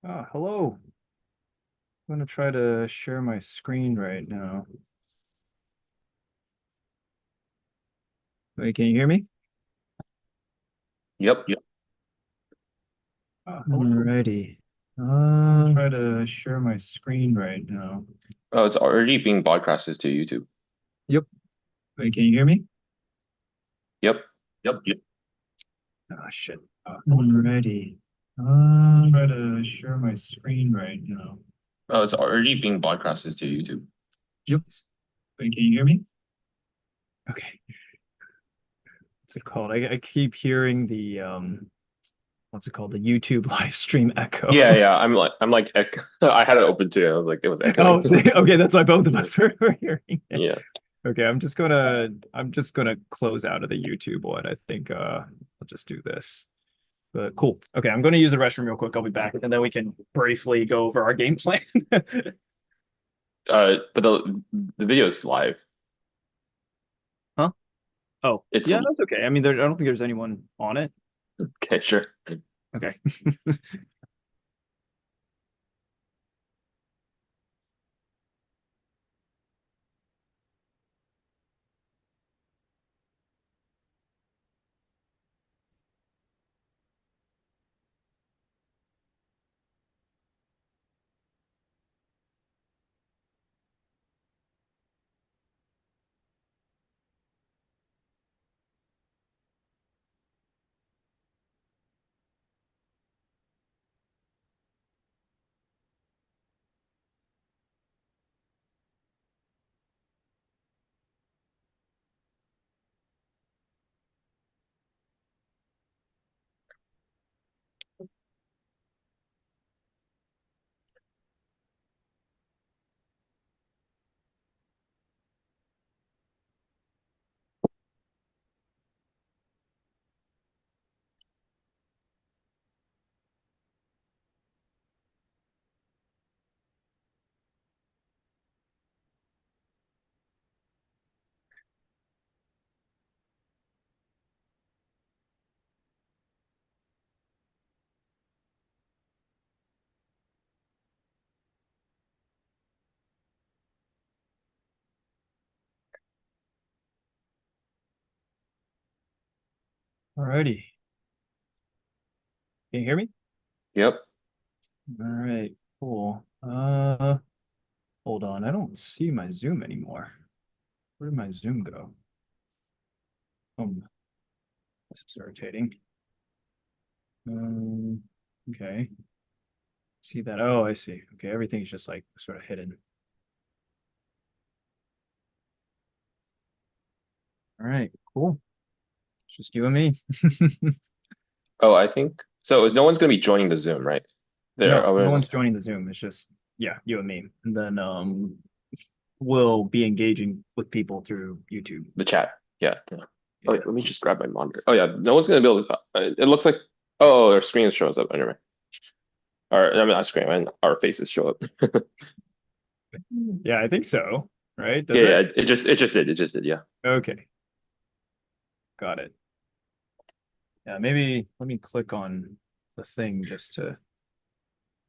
Hello. I'm gonna try to share my screen right now. Wait, can you hear me? Yep. Yep. Hello. Alrighty. Try to share my screen right now. Oh, it's already being broadcasted to YouTube. Yep. Wait, can you hear me? Yep. Yep. Yep. Oh shit. Alrighty. Try to share my screen right now. Oh, it's already being broadcasted to YouTube. Yep. Wait, can you hear me? Okay. What's it called? I keep hearing the what's it called? The YouTube live stream echo. Yeah, yeah. I had it open too. I was like, it was echoing. Oh, see, okay, that's why both of Yeah. us were hearing it. Yeah. Okay, I'm just gonna close out of the YouTube one. I think I'll just do this. But cool. Okay, I'm gonna use the restroom real quick. I'll be back, and then we can briefly go over our game plan. But the video is live. Huh? Oh, It's yeah, that's okay. I mean, I don't think there's anyone on it. okay, sure. Okay. Alrighty. Can you hear me? Yep. All right, cool. Hold on. I don't see my Zoom anymore. Where did my Zoom go? This is irritating. Um, okay. See that? Oh, I see. Okay, everything's just like sort of hidden. All right, cool. Just you and me. Oh, I think so. No one's gonna be joining the Zoom, right? There. No, Oh, no there's one's joining the Zoom. It's just yeah, you and me. And then we'll be engaging with people through YouTube. the chat. Yeah. Yeah. Oh, Yeah. wait, let me just grab my monitor. Oh yeah, no one's gonna be able to. It looks like their screen shows up anyway. Or I mean, not screen, and our faces show up. Yeah, I think so. Right? Yeah, Does yeah. it? It just did. Yeah. Okay, got it. Yeah, maybe let me click on the thing just to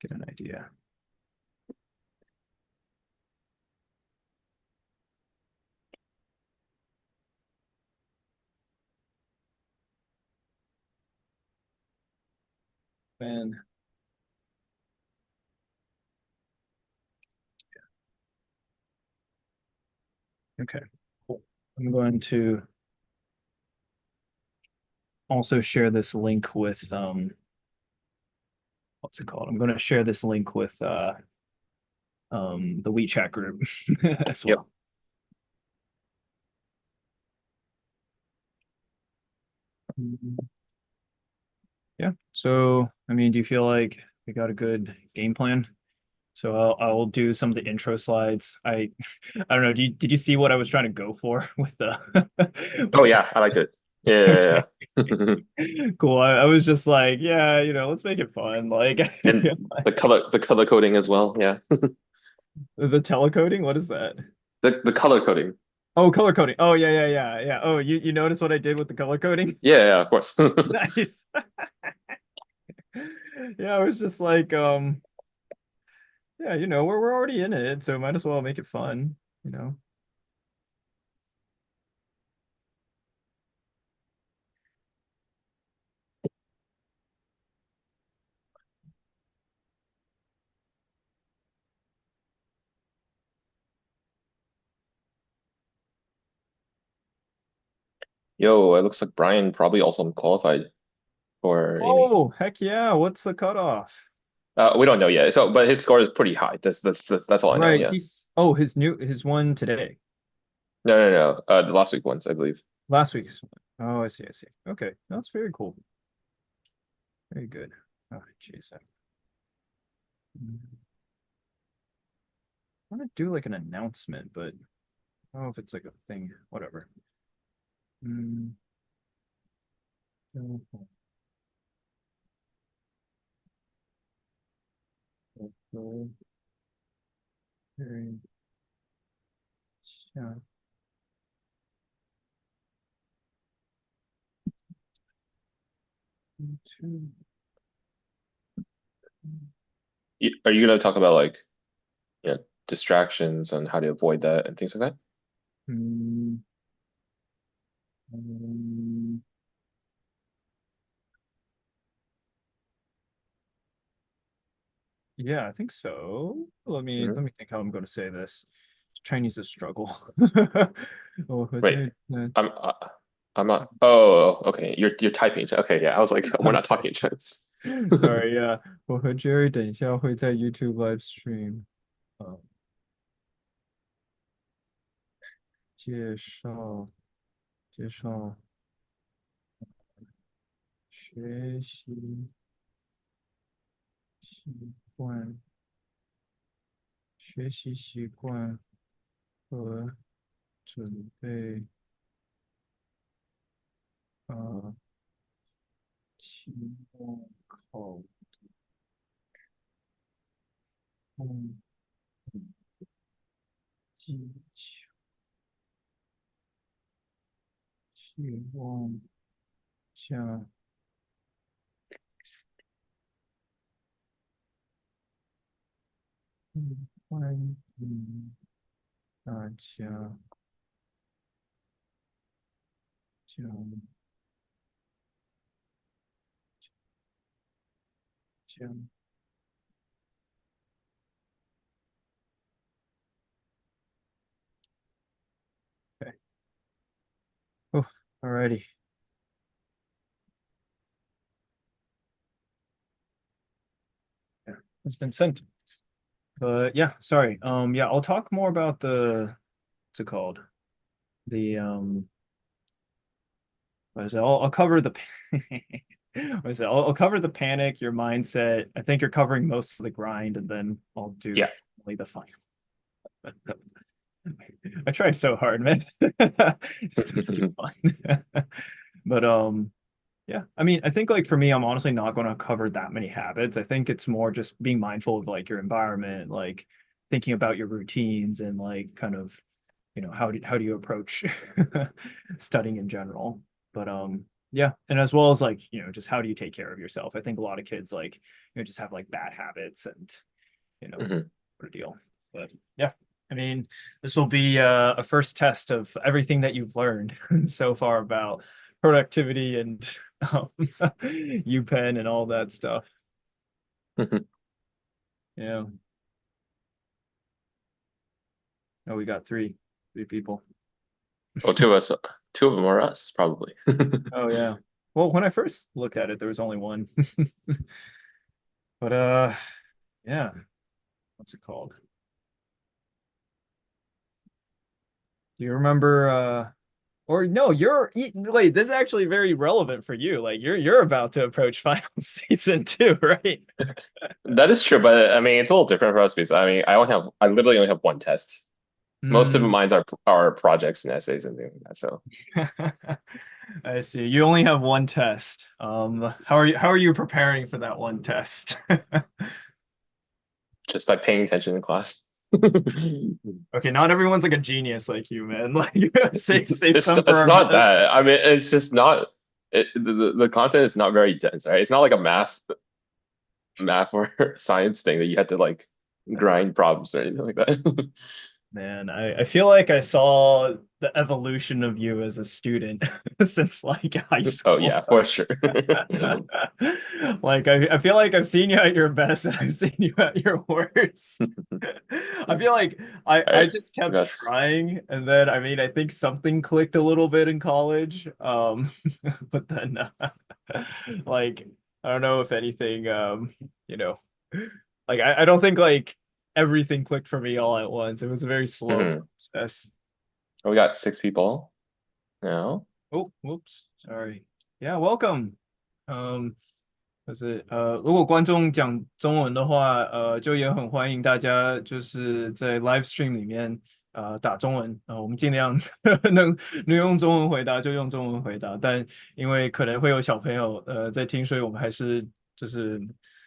get an idea. And okay, cool. I'm going to also share this link with what's it called? I'm going to share this link with the WeChat group as Yep. well. Yeah. So, I mean, do you feel like we got a good game plan? So I'll do some of the intro slides. I don't know. Did you see what I was trying to go for with the Oh with the yeah, I liked it. Yeah, yeah, okay. yeah. Cool. I was just like, yeah, let's make it fun. Like I And feel like the color coding as well. Yeah. the telecoding, what is that? The color coding. Oh, color coding. Oh yeah, yeah, yeah, yeah. Oh, you notice what I did with the color coding? Yeah, yeah, of course. Nice. Yeah, I was just like, yeah, we're already in it, so might as well make it fun, you know. Yo, it looks like Brian probably also qualified for Amy. Oh, heck yeah, what's the cutoff? We don't know yet. So, but his score is pretty high. That's all I know. Right, Yeah. his one today, No, no, no. The last week ones, I believe. last week's one. Oh, I see. Okay, that's very cool. Very good. Oh, jeez. I want to do like an announcement, but I don't know if it's like a thing. Whatever. Mm, Are you gonna talk about like, distractions and how to avoid that and things like that? Mm, um, yeah, I think so. Mhm. Let me think how I'm going to say this. Chinese is a struggle. Oh, Wait, I'm uh, I'm not. Oh, okay. You're typing. Okay, yeah. I was like, we're I'm not sorry. talking Chinese. Sorry, yeah. 我和 Jerry 等一下会在 YouTube live stream 介绍介绍学习习惯、学习习惯和准备呃期末考控技巧，希望下欢迎大家将将 Okay. Oh, alrighty. Yeah, it's been sent. But yeah, sorry. Yeah, I'll talk more about what's it called? The what is it? I'll cover the what is it? I'll cover the panic, your mindset. I think you're covering most of the grind, and then I'll do Yeah. finally the final. I tried so hard, man. Just to make it fun. But yeah, I mean, I think like for me, I'm honestly not going to cover that many habits. I think it's more just being mindful of like your environment, like thinking about your routines and like kind of, how do you approach studying in general. But yeah, and as well as like, just how do you take care of yourself? I think a lot of kids like, just have like bad habits and, Mhm. what a deal. But yeah, I mean, this will be a first test of everything that you've learned so far about productivity and UPenn and all that stuff. Yeah. Oh, we got three people. Well, two of them are us, probably. Oh yeah. Well, when I first looked at it, there was only one. But yeah, what's it called? Do you remember or no, wait, this is actually very relevant for you. Like you're about to approach final season two, right? That is true, but I mean, it's a little different for us because I literally only have one test. Most of Hmm. mine are projects and essays and things like that. So I see. You only have one test. How are you preparing for that one test? just by paying attention in class. Okay, not everyone's like a genius like you, man. Like save some for It's our not that. I mean, it's just not the content is not very dense, right? It's not like a math. math or science thing that you had to like grind problems or anything like that. Man, I feel like I saw the evolution of you as a student since like high Oh school. yeah, for sure. Like I feel like I've seen you at your best and I've seen you at your worst. I feel like All I right, just I kept guess. trying and then I mean I think something clicked a little bit in college. But then like I don't know if anything you know like I don't think like everything clicked for me all at once. It was a very slow Mhm. process. We got 6 people now. Oh, whoops, sorry. Yeah, welcome. 如果观众讲中文的话，就也很欢迎大家就是在 live stream 里面打中文，我们尽量能用中文回答就用中文回答，但因为可能会有小朋友在听，所以我们还是就是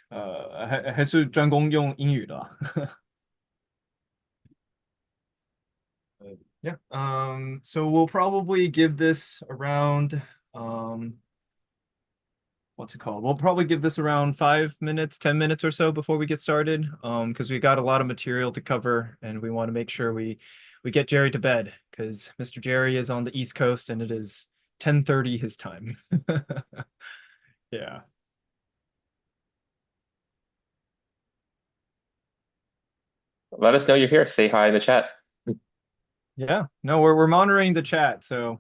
还是专攻用英语的啊。Yeah. So we'll probably give this around what's it called? We'll probably give this around 5 minutes, 10 minutes or so before we get started. Because we got a lot of material to cover and we want to make sure we get Jerry to bed because Mr. Jerry is on the East Coast and it is 10:30 his time. Yeah. Let us know you're here. Say hi in the chat. Yeah, no, we're monitoring the chat. So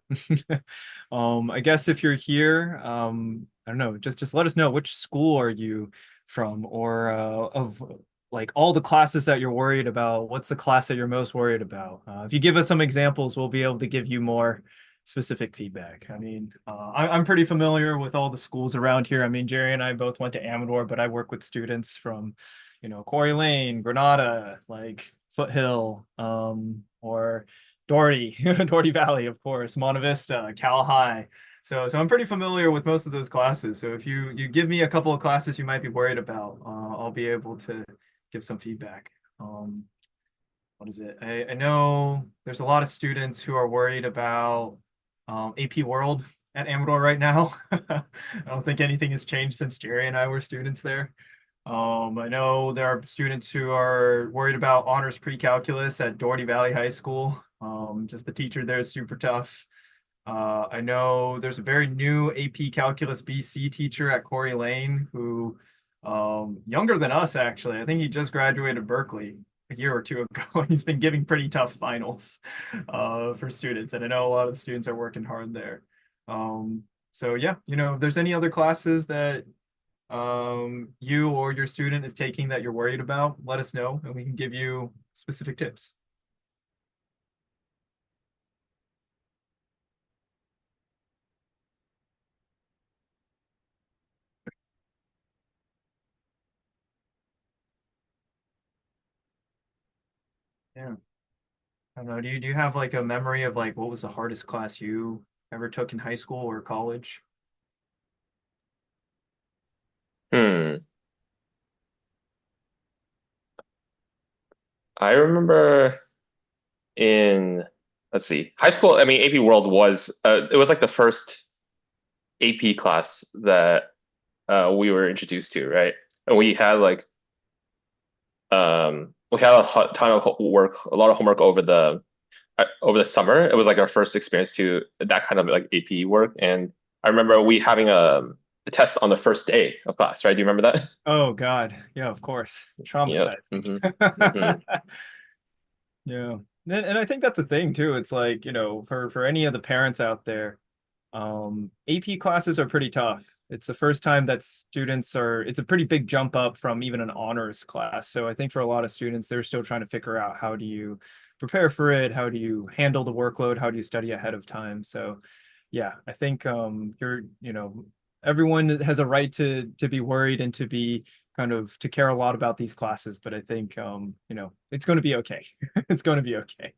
I guess if you're here, I don't know, just let us know which school are you from or of like all the classes that you're worried about, what's the class that you're most worried about? If you give us some examples, we'll be able to give you more specific feedback. I mean, I'm pretty familiar with all the schools around here. I mean, Jerry and I both went to Amador, but I work with students from, Quarry Lane, Granada, like Foothill, or Doherty, Doherty Valley, of course, Monte Vista, Cal High. So I'm pretty familiar with most of those classes. So if you give me a couple of classes you might be worried about, I'll be able to give some feedback. What is it? I know there's a lot of students who are worried about AP World at Amador right now. I don't think anything has changed since Jerry and I were students there. I know there are students who are worried about honors pre-calculus at Doherty Valley High School. Just the teacher there is super tough. I know there's a very new AP Calculus BC teacher at Corey Lane who, younger than us actually. I think he just graduated Berkeley a year or two ago, and he's been giving pretty tough finals for students. And I know a lot of the students are working hard there. So yeah, if there's any other classes that you or your student is taking that you're worried about, let us know and we can give you specific tips. Yeah. I don't know. Do you have like a memory of like what was the hardest class you ever took in high school or college? Hmm. I remember in, let's see, high school. I mean, AP World was it was like the first AP class that we were introduced to, right? And we had a ton of work, a lot of homework over the summer. It was like our first experience to that kind of like AP work, and I remember we having a test on the first day of class, right? Do you remember that? Oh God. Yeah, of course. Yep. Traumatizing. Hmm. Yeah. And I think that's a thing too. It's like, for any of the parents out there, AP classes are pretty tough. It's the first time that it's a pretty big jump up from even an honors class. So I think for a lot of students, they're still trying to figure out how do you prepare for it? How do you handle the workload? How do you study ahead of time? So yeah, I think everyone has a right to be worried and to be kind of to care a lot about these classes, but I think it's going to be okay. It's going to be okay.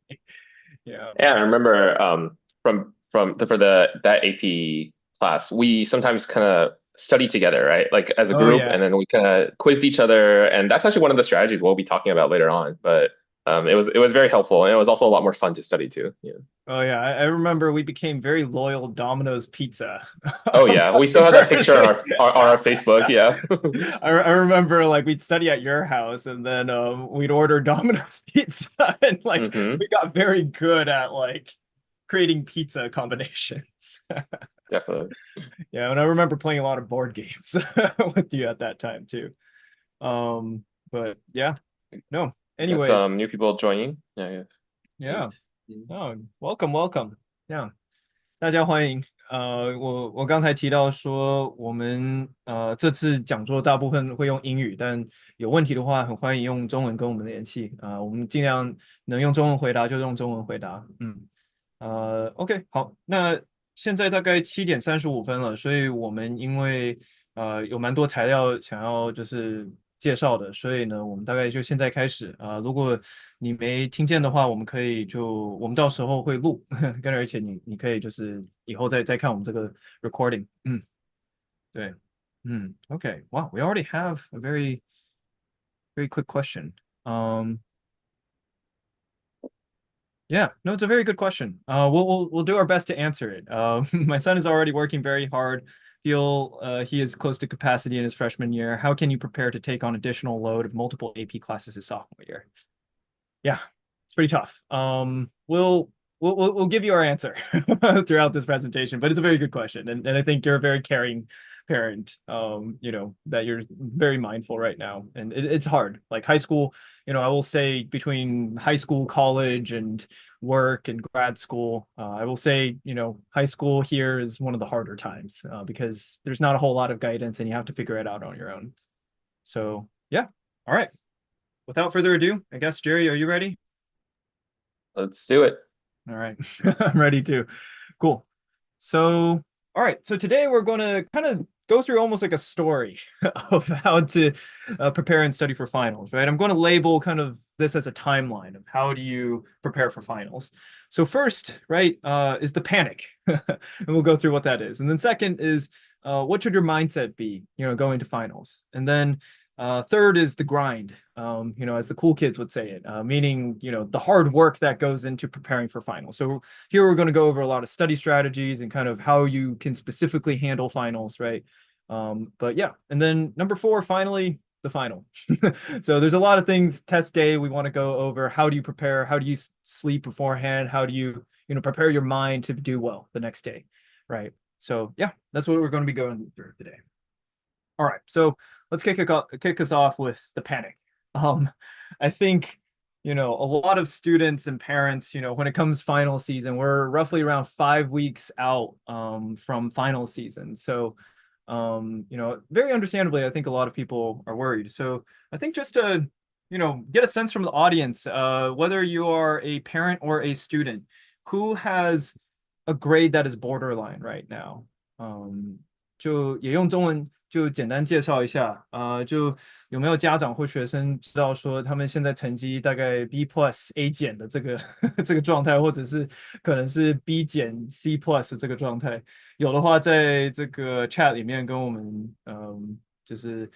Yeah. Yeah, I remember for the that AP class, we sometimes kind of study together, right? Like as a Oh group, yeah. and then we kind of quizzed each other, and that's actually one of the strategies we'll be talking about later on. But it was very helpful, and it was also a lot more fun to study too. Yeah. Oh yeah, I remember we became very loyal Domino's Pizza Oh yeah, we still have that customers. picture on our Facebook. Yeah. I remember like we'd study at your house and then we'd order Domino's pizza and like Hmm. we got very good at like creating pizza combinations. Definitely. Yeah, and I remember playing a lot of board games with you at that time too. But yeah, no. We got Anyways, some new people joining. Yeah, yeah. yeah. Eight. Mm. Oh, welcome, welcome. Yeah. 大家欢迎。我刚才提到说，我们这次讲座大部分会用英语，但有问题的话，很欢迎用中文跟我们联系。我们尽量能用中文回答就用中文回答。OK，好，那现在大概7:35了，所以我们因为有蛮多材料想要就是介绍的，所以呢，我们大概就现在开始如果你没听见的话，我们到时候会录，跟而且你可以就是以后再看我们这个 recording。对。OK， wow, we already have a very very quick question. Yeah, no, it's a very good question. We'll do our best to answer it. My son is already working very hard. Feel he is close to capacity in his freshman year. How can you prepare to take on additional load of multiple AP classes his sophomore year? Yeah, it's pretty tough. We'll give you our answer throughout this presentation, but it's a very good question, and I think you're a very caring parent. That you're very mindful right now, and it's hard. Like high school, I will say between high school, college, and work and grad school, I will say high school here is one of the harder times because there's not a whole lot of guidance, and you have to figure it out on your own. So yeah, all right. Without further ado, I guess, Jerry, are you ready? Let's do it. All right, I'm ready too. Cool. So, all right. So today we're going to kind of go through almost like a story of how to prepare and study for finals, right? I'm going to label kind of this as a timeline of how do you prepare for finals. So first, right, is the panic, and we'll go through what that is. And then second is what should your mindset be, going to finals? And then third is the grind, as the cool kids would say it, meaning, the hard work that goes into preparing for finals. So here we're going to go over a lot of study strategies and kind of how you can specifically handle finals, right? But yeah, and then number four, finally, the final. So there's a lot of things, test day, we want to go over. How do you prepare? How do you sleep beforehand? How do you, prepare your mind to do well the next day, right? So yeah, that's what we're going to be going through today. All right, so let's kick us off with the panic. I think a lot of students and parents, when it comes final season, we're roughly around 5 weeks out from final season. So, very understandably, I think a lot of people are worried. So I think just to get a sense from the audience, whether you are a parent or a student, who has a grade that is borderline right now? 就也用中文就简单介绍一下，就有没有家长或学生知道说他们现在成绩大概 B plus A 减的这个这个状态，或者是可能是 B 减 C plus 的这个状态？有的话，在这个 chat 里面跟我们，就是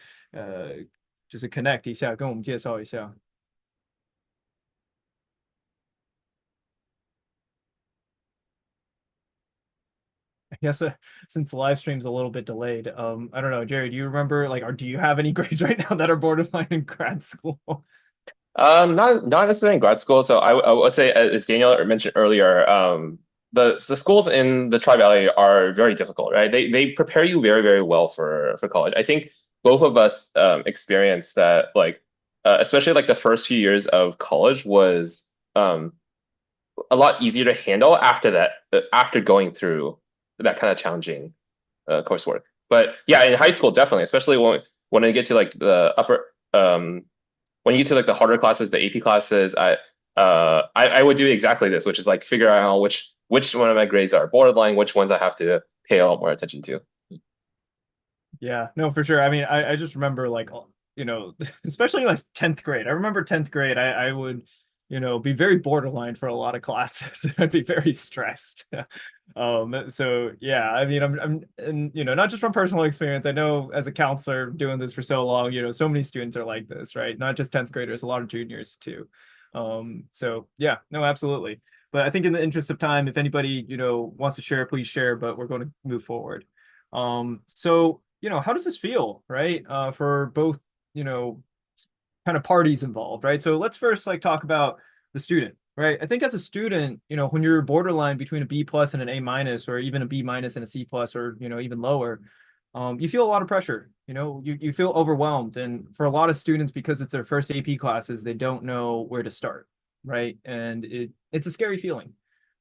就是 connect 一下，跟我们介绍一下。I guess since the live stream's a little bit delayed, I don't know, Jerry, do you remember like, or do you have any grades right now that are borderline in grad school? Not necessarily in grad school. So I would say, as Daniel mentioned earlier, the schools in the Tri Valley are very difficult, right? They prepare you very, very well for college. I think both of us experienced that, like especially like the first few years of college was a lot easier to handle after that, after going through that kind of challenging coursework. But yeah, in high school, definitely, especially when I get to like the upper when you get to like the harder classes, the AP classes, I would do exactly this, which is like figure out which one of my grades are borderline, which ones I have to pay a lot more attention to. Yeah, no, for sure. I mean, I just remember like, especially like 10th grade. I remember 10th grade, I would, be very borderline for a lot of classes. I'd be very stressed. So yeah, I mean, I'm, and not just from personal experience. I know as a counselor doing this for so long, so many students are like this, right? Not just 10th graders, a lot of juniors too. So yeah, no, absolutely. But I think in the interest of time, if anybody, wants to share, please share, but we're going to move forward. So, how does this feel, right? For both, you know, kind of parties involved, right? So let's first like talk about the student, right? I think as a student, when you're borderline between a B plus and an A minus, or even a B minus and a C plus, or even lower, you feel a lot of pressure. You feel overwhelmed, and for a lot of students, because it's their first AP classes, they don't know where to start, right? And it's a scary feeling.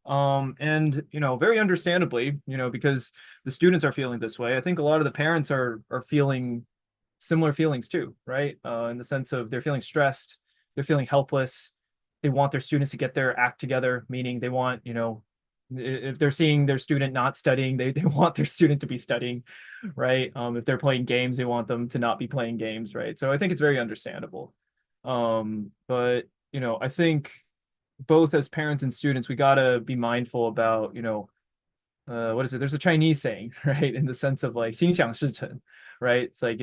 And very understandably, because the students are feeling this way, I think a lot of the parents are feeling similar feelings too, right? In the sense of they're feeling stressed, they're feeling helpless. They want their students to get their act together, meaning they want, if they're seeing their student not studying, they want their student to be studying, right? If they're playing games, they want them to not be playing games, right? So I think it's very understandable. But I think both as parents and students, we gotta be mindful about, what is it? There's a Chinese saying, right? In the sense of like 心想事成, right? It's like,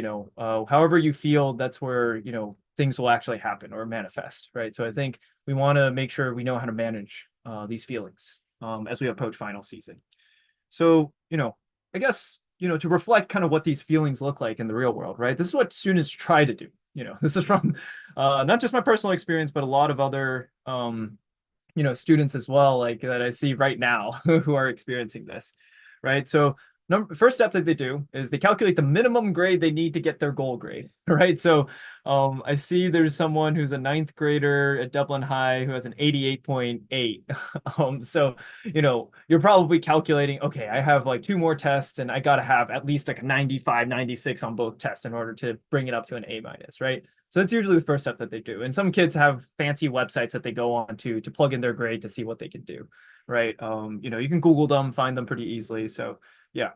however you feel, that's where, things will actually happen or manifest, right? So I think we want to make sure we know how to manage these feelings as we approach final season. So, I guess, to reflect kind of what these feelings look like in the real world, right? This is what students try to do. This is from not just my personal experience, but a lot of other students as well, like that I see right now who are experiencing this, right? So first step that they do is they calculate the minimum grade they need to get their goal grade, right? So I see there's someone who's a ninth grader at Dublin High who has an 88.8. So you're probably calculating, okay, I have like two more tests and I got to have at least like a 95, 96 on both tests in order to bring it up to an A minus, right? So that's usually the first step that they do. And some kids have fancy websites that they go on to plug in their grade to see what they can do, right? You can Google them, find them pretty easily. So yeah.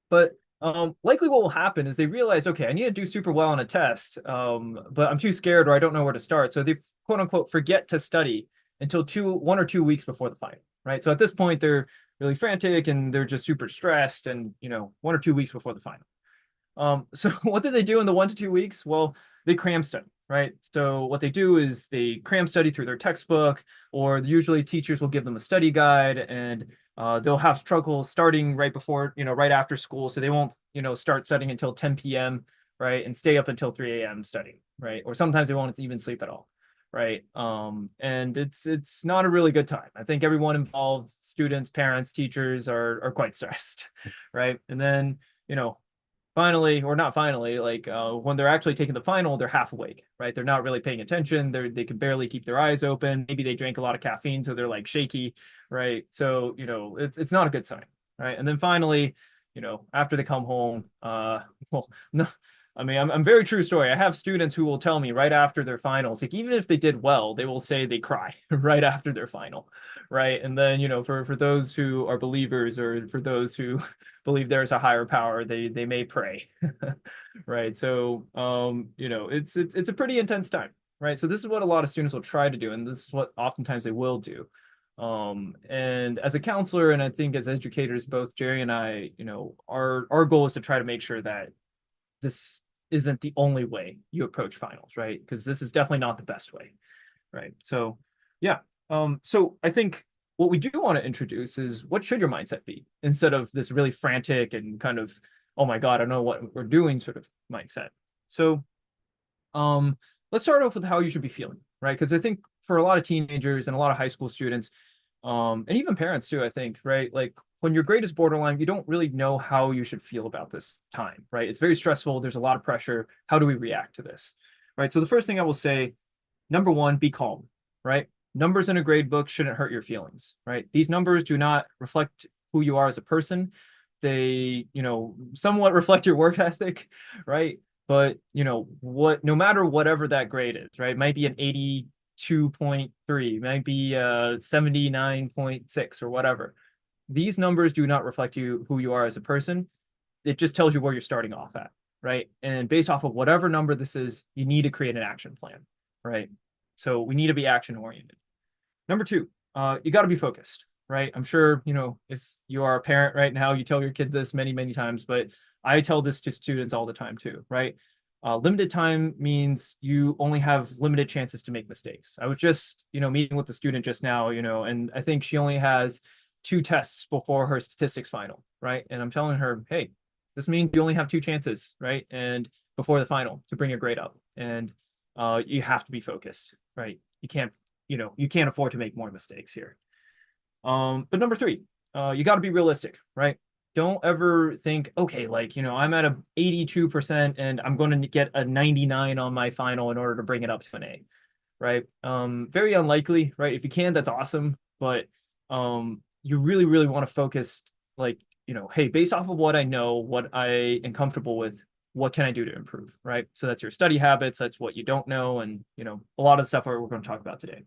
But likely what will happen is they realize, okay, I need to do super well on a test, but I'm too scared or I don't know where to start. So they quote unquote forget to study until 1 or 2 weeks before the final, right? So at this point, they're really frantic and they're just super stressed and 1 or 2 weeks before the final. So what do they do in the 1 to 2 weeks? Well, they cram study, right? So what they do is they cram study through their textbook, or usually teachers will give them a study guide, and they'll have trouble starting right before, right after school. So they won't, start studying until 10 p.m., right? And stay up until 3 a.m. studying, right? Or sometimes they won't even sleep at all, right? And it's not a really good time. I think everyone involved, students, parents, teachers are quite stressed, right? And then, finally, or not finally, like when they're actually taking the final, they're half awake, right? They're not really paying attention. They can barely keep their eyes open. Maybe they drank a lot of caffeine, so they're like shaky, right? So it's not a good sign, right? And then finally, after they come home, well, no, I mean, I'm very true story. I have students who will tell me right after their finals, like even if they did well, they will say they cry right after their final, right? And then for those who are believers, or for those who believe there's a higher power, they may pray, right? So it's a pretty intense time, right? So this is what a lot of students will try to do, and this is what oftentimes they will do. And as a counselor, and I think as educators, both Jerry and I, our goal is to try to make sure that this isn't the only way you approach finals, right? Because this is definitely not the best way, right? So yeah. So I think what we do want to introduce is, what should your mindset be, instead of this really frantic and kind of, oh my God, I don't know what we're doing sort of mindset. So let's start off with how you should be feeling, right? Because I think for a lot of teenagers and a lot of high school students, and even parents too, I think, right? Like when your grade is borderline, you don't really know how you should feel about this time, right? It's very stressful. There's a lot of pressure. How do we react to this, right? So the first thing I will say, number one, be calm, right? Numbers in a grade book shouldn't hurt your feelings, right? These numbers do not reflect who you are as a person. They, somewhat reflect your work ethic, right? But, no matter whatever that grade is, right? It might be an 82.3, might be 79.6 or whatever. These numbers do not reflect who you are as a person. It just tells you where you're starting off at, right? And based off of whatever number this is, you need to create an action plan, right? So we need to be action oriented. Number two, you got to be focused, right? I'm sure, if you are a parent right now, you tell your kid this many, many times, but I tell this to students all the time too, right? Limited time means you only have limited chances to make mistakes. I was just, meeting with the student just now, and I think she only has 2 tests before her statistics final, right? And I'm telling her, hey, this means you only have 2 chances, right? And before the final to bring your grade up, and you have to be focused, right? You can't afford to make more mistakes here. But number 3, you got to be realistic, right? Don't ever think, okay, like, I'm at a 82% and I'm going to get a 99 on my final in order to bring it up to an A, right? Very unlikely, right? If you can, that's awesome. But you really, really want to focus, like, hey, based off of what I know, what I am comfortable with, what can I do to improve, right? So that's your study habits, that's what you don't know, and, a lot of the stuff we're going to talk about today.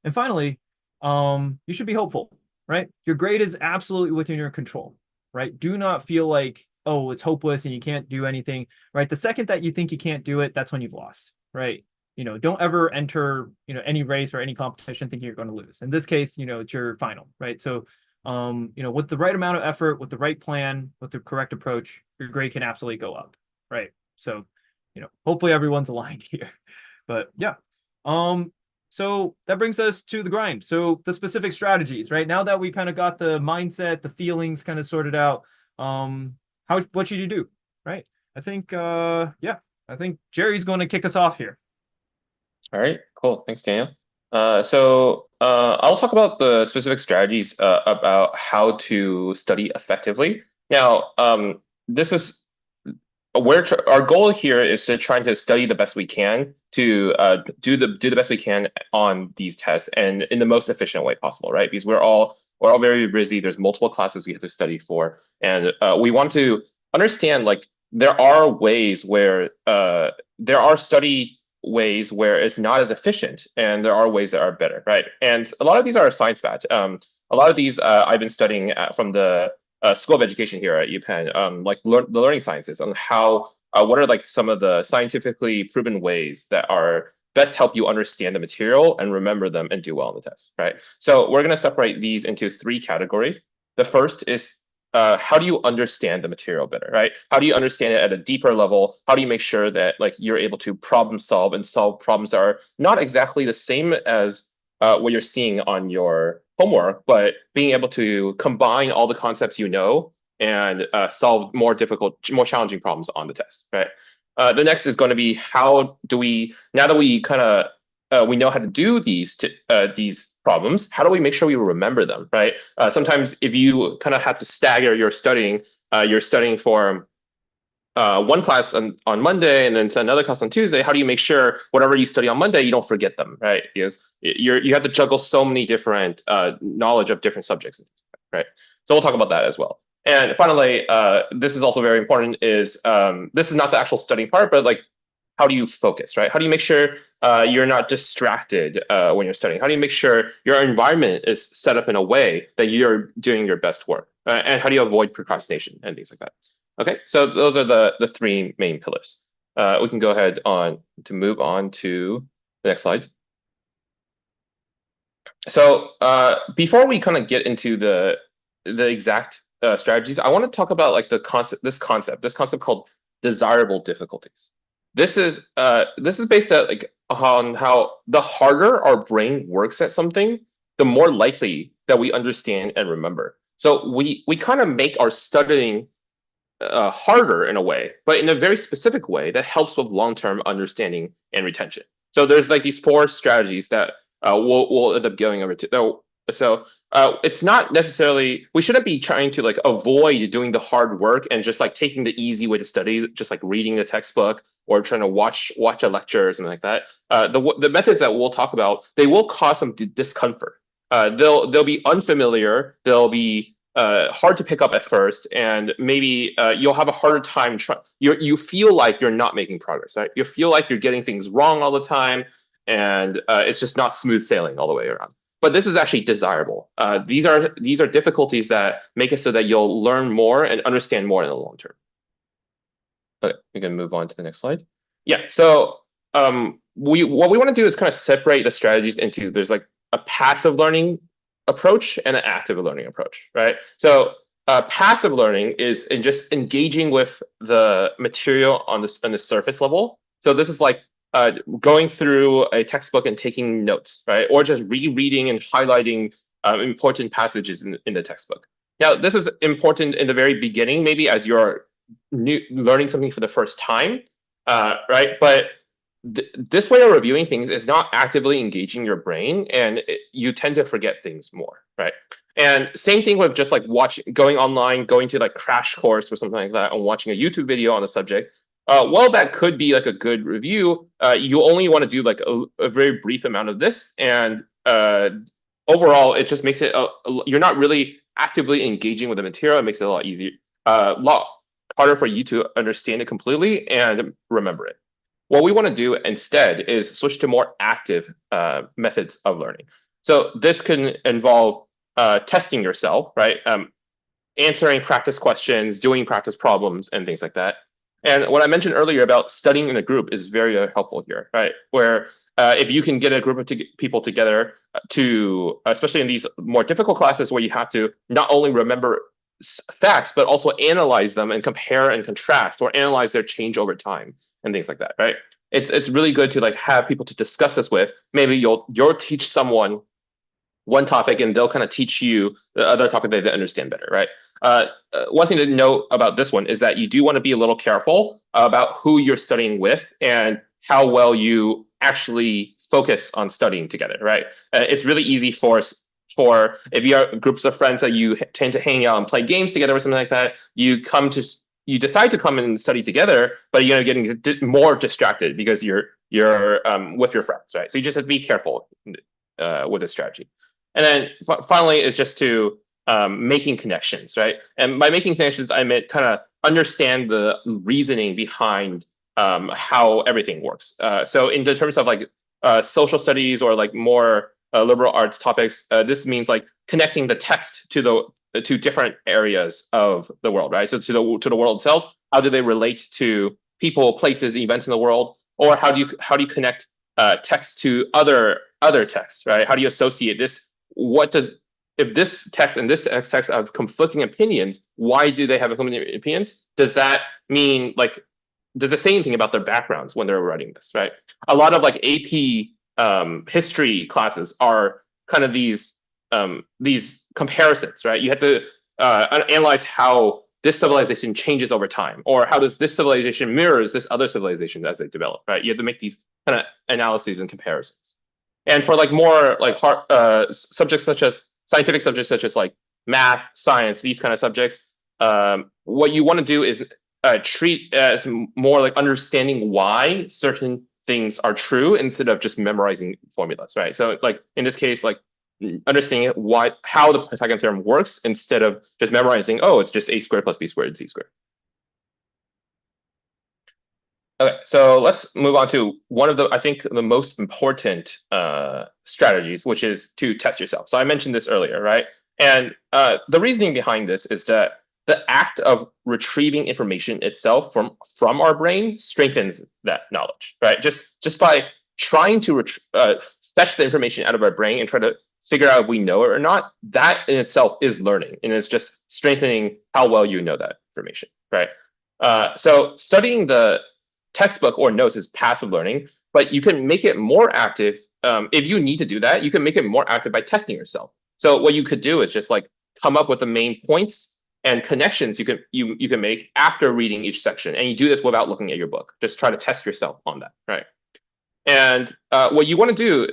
And finally, you should be hopeful, right? Your grade is absolutely within your control, right? Do not feel like, oh, it's hopeless and you can't do anything, right? The second that you think you can't do it, that's when you've lost, right? Don't ever enter, any race or any competition thinking you're going to lose. In this case, it's your final, right? So, with the right amount of effort, with the right plan, with the correct approach, your grade can absolutely go up, right? So, hopefully everyone's aligned here. But yeah. So that brings us to the grind. So the specific strategies, right? Now that we kind of got the mindset, the feelings kind of sorted out, what should you do, right? I think, I think Jerry's going to kick us off here. All right, cool. Thanks, Daniel. I'll talk about the specific strategies about how to study effectively. Now, this is where our goal here is to try to study the best we can to do the best we can on these tests and in the most efficient way possible, right? Because we're all very busy. There's multiple classes we have to study for, and we want to understand like there are ways where there are study ways where it's not as efficient, and there are ways that are better, right? And a lot of these are science-backed. A lot of these I've been studying from the School of Education here at UPenn, like the learning sciences, on how what are like some of the scientifically proven ways that are best help you understand the material and remember them and do well on the test, right? So we're going to separate these into 3 categories. The first is how do you understand the material better, right? How do you understand it at a deeper level? How do you make sure that like you're able to problem solve and solve problems that are not exactly the same as what you're seeing on your homework, but being able to combine all the concepts you know and solve more difficult, more challenging problems on the test, right? The next is going to be how do we, now that we kind of we know how to do these problems, how do we make sure we remember them, right? Sometimes if you kind of have to stagger your studying, you're studying for one class on Monday and then to another class on Tuesday, how do you make sure whatever you study on Monday, you don't forget them, right? Because you have to juggle so many different knowledge of different subjects, right? So we'll talk about that as well. And finally, this is also very important, is this is not the actual studying part, but like, how do you focus, right? How do you make sure you're not distracted when you're studying? How do you make sure your environment is set up in a way that you're doing your best work? And how do you avoid procrastination and things like that? Okay, so those are the 3 main pillars. We can go ahead on to move on to the next slide. So before we kind of get into the exact strategies, I want to talk about like this concept called desirable difficulties. This is based on how the harder our brain works at something, the more likely that we understand and remember. So we kind of make our studying harder in a way, but in a very specific way that helps with long-term understanding and retention. So there's like these 4 strategies that we'll end up going over to. So it's not necessarily, we shouldn't be trying to like avoid doing the hard work and just like taking the easy way to study, just like reading the textbook or trying to watch a lecture or something like that. The methods that we'll talk about, they will cause some discomfort. They'll be unfamiliar. They'll be hard to pick up at first, and maybe you'll have a harder time. You feel like you're not making progress, right? You feel like you're getting things wrong all the time, and it's just not smooth sailing all the way around. But this is actually desirable. These are difficulties that make it so that you'll learn more and understand more in the long term. Okay, we can move on to the next slide. Yeah, so what we want to do is kind of separate the strategies into, there's like a passive learning approach and an active learning approach, right? So Passive learning is in just engaging with the material on the surface level. So this is like going through a textbook and taking notes, right? Or just rereading and highlighting important passages in the textbook. Now, this is important in the very beginning, maybe as you're learning something for the first time, right? But this way of reviewing things is not actively engaging your brain, and you tend to forget things more, right? And same thing with just like going online, going to like Crash Course or something like that, and watching a YouTube video on the subject. While that could be like a good review, you only want to do like a very brief amount of this, and overall, it just makes it you're not really actively engaging with the material. It makes it a lot easier, a lot harder for you to understand it completely and remember it. What we want to do instead is switch to more active methods of learning. So this can involve testing yourself, right? Answering practice questions, doing practice problems, and things like that. And what I mentioned earlier about studying in a group is very helpful here, right? Where if you can get a group of people together to, especially in these more difficult classes where you have to not only remember facts, but also analyze them and compare and contrast or analyze their change over time and things like that, right? It's really good to like have people to discuss this with. Maybe you'll teach someone one topic and they'll kind of teach you the other topic that they understand better, right? One thing to note about this one is that you do want to be a little careful about who you're studying with and how well you actually focus on studying together, right? It's really easy for if you have groups of friends that you tend to hang out and play games together or something like that, you decide to come and study together, but you're getting more distracted because you're with your friends, right? So you just have to be careful with this strategy. And then finally is just to making connections, right? And by making connections, I meant kind of understand the reasoning behind how everything works. So in the terms of like social studies or like more liberal arts topics, this means like connecting the text to different areas of the world, right? So to the world itself, how do they relate to people, places, events in the world, or how do you connect text to other texts, right? How do you associate this? If this text and this text have conflicting opinions, why do they have conflicting opinions? Does that mean like does it say anything about their backgrounds when they're writing this, right? A lot of like AP history classes are kind of these comparisons, right? You have to analyze how this civilization changes over time, or how does this civilization mirrors this other civilization as they develop, right? You have to make these kind of analyses and comparisons. And for like more like hard subjects such as scientific subjects such as like math, science, these kind of subjects, what you want to do is treat as more like understanding why certain things are true instead of just memorizing formulas, right? So like in this case, like understanding how the Pythagorean theorem works instead of just memorizing, oh, it's just a squared plus b squared and c squared. Okay, so let's move on to one of I think the most important strategies, which is to test yourself. So I mentioned this earlier, right? And the reasoning behind this is that the act of retrieving information itself from our brain strengthens that knowledge, right? Just by trying to fetch the information out of our brain and try to figure out if we know it or not, that in itself is learning, and it's just strengthening how well you know that information, right? So studying the textbook or notes is passive learning, but you can make it more active. If you need to do that, you can make it more active by testing yourself. So what you could do is just like come up with the main points and connections you can make after reading each section, and you do this without looking at your book. Just try to test yourself on that, right? And what you want to do,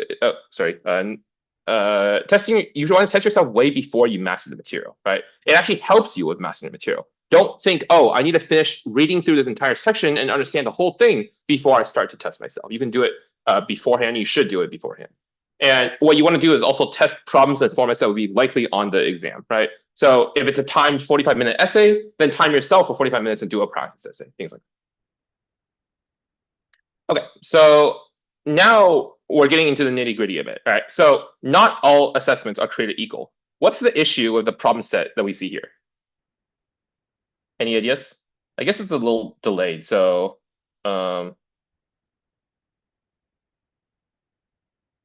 testing, you want to test yourself way before you master the material, right? It actually helps you with mastering the material. Don't think, oh, I need to finish reading through this entire section and understand the whole thing before I start to test myself. You can do it beforehand. You should do it beforehand. And what you want to do is also test problems and formats that would be likely on the exam, right? So if it's a timed 45-minute essay, then time yourself for 45 minutes and do a practice essay, things like that. Okay, so now we're getting into the nitty gritty of it, right? So not all assessments are created equal. What's the issue with the problem set that we see here? Any ideas? I guess it's a little delayed, so let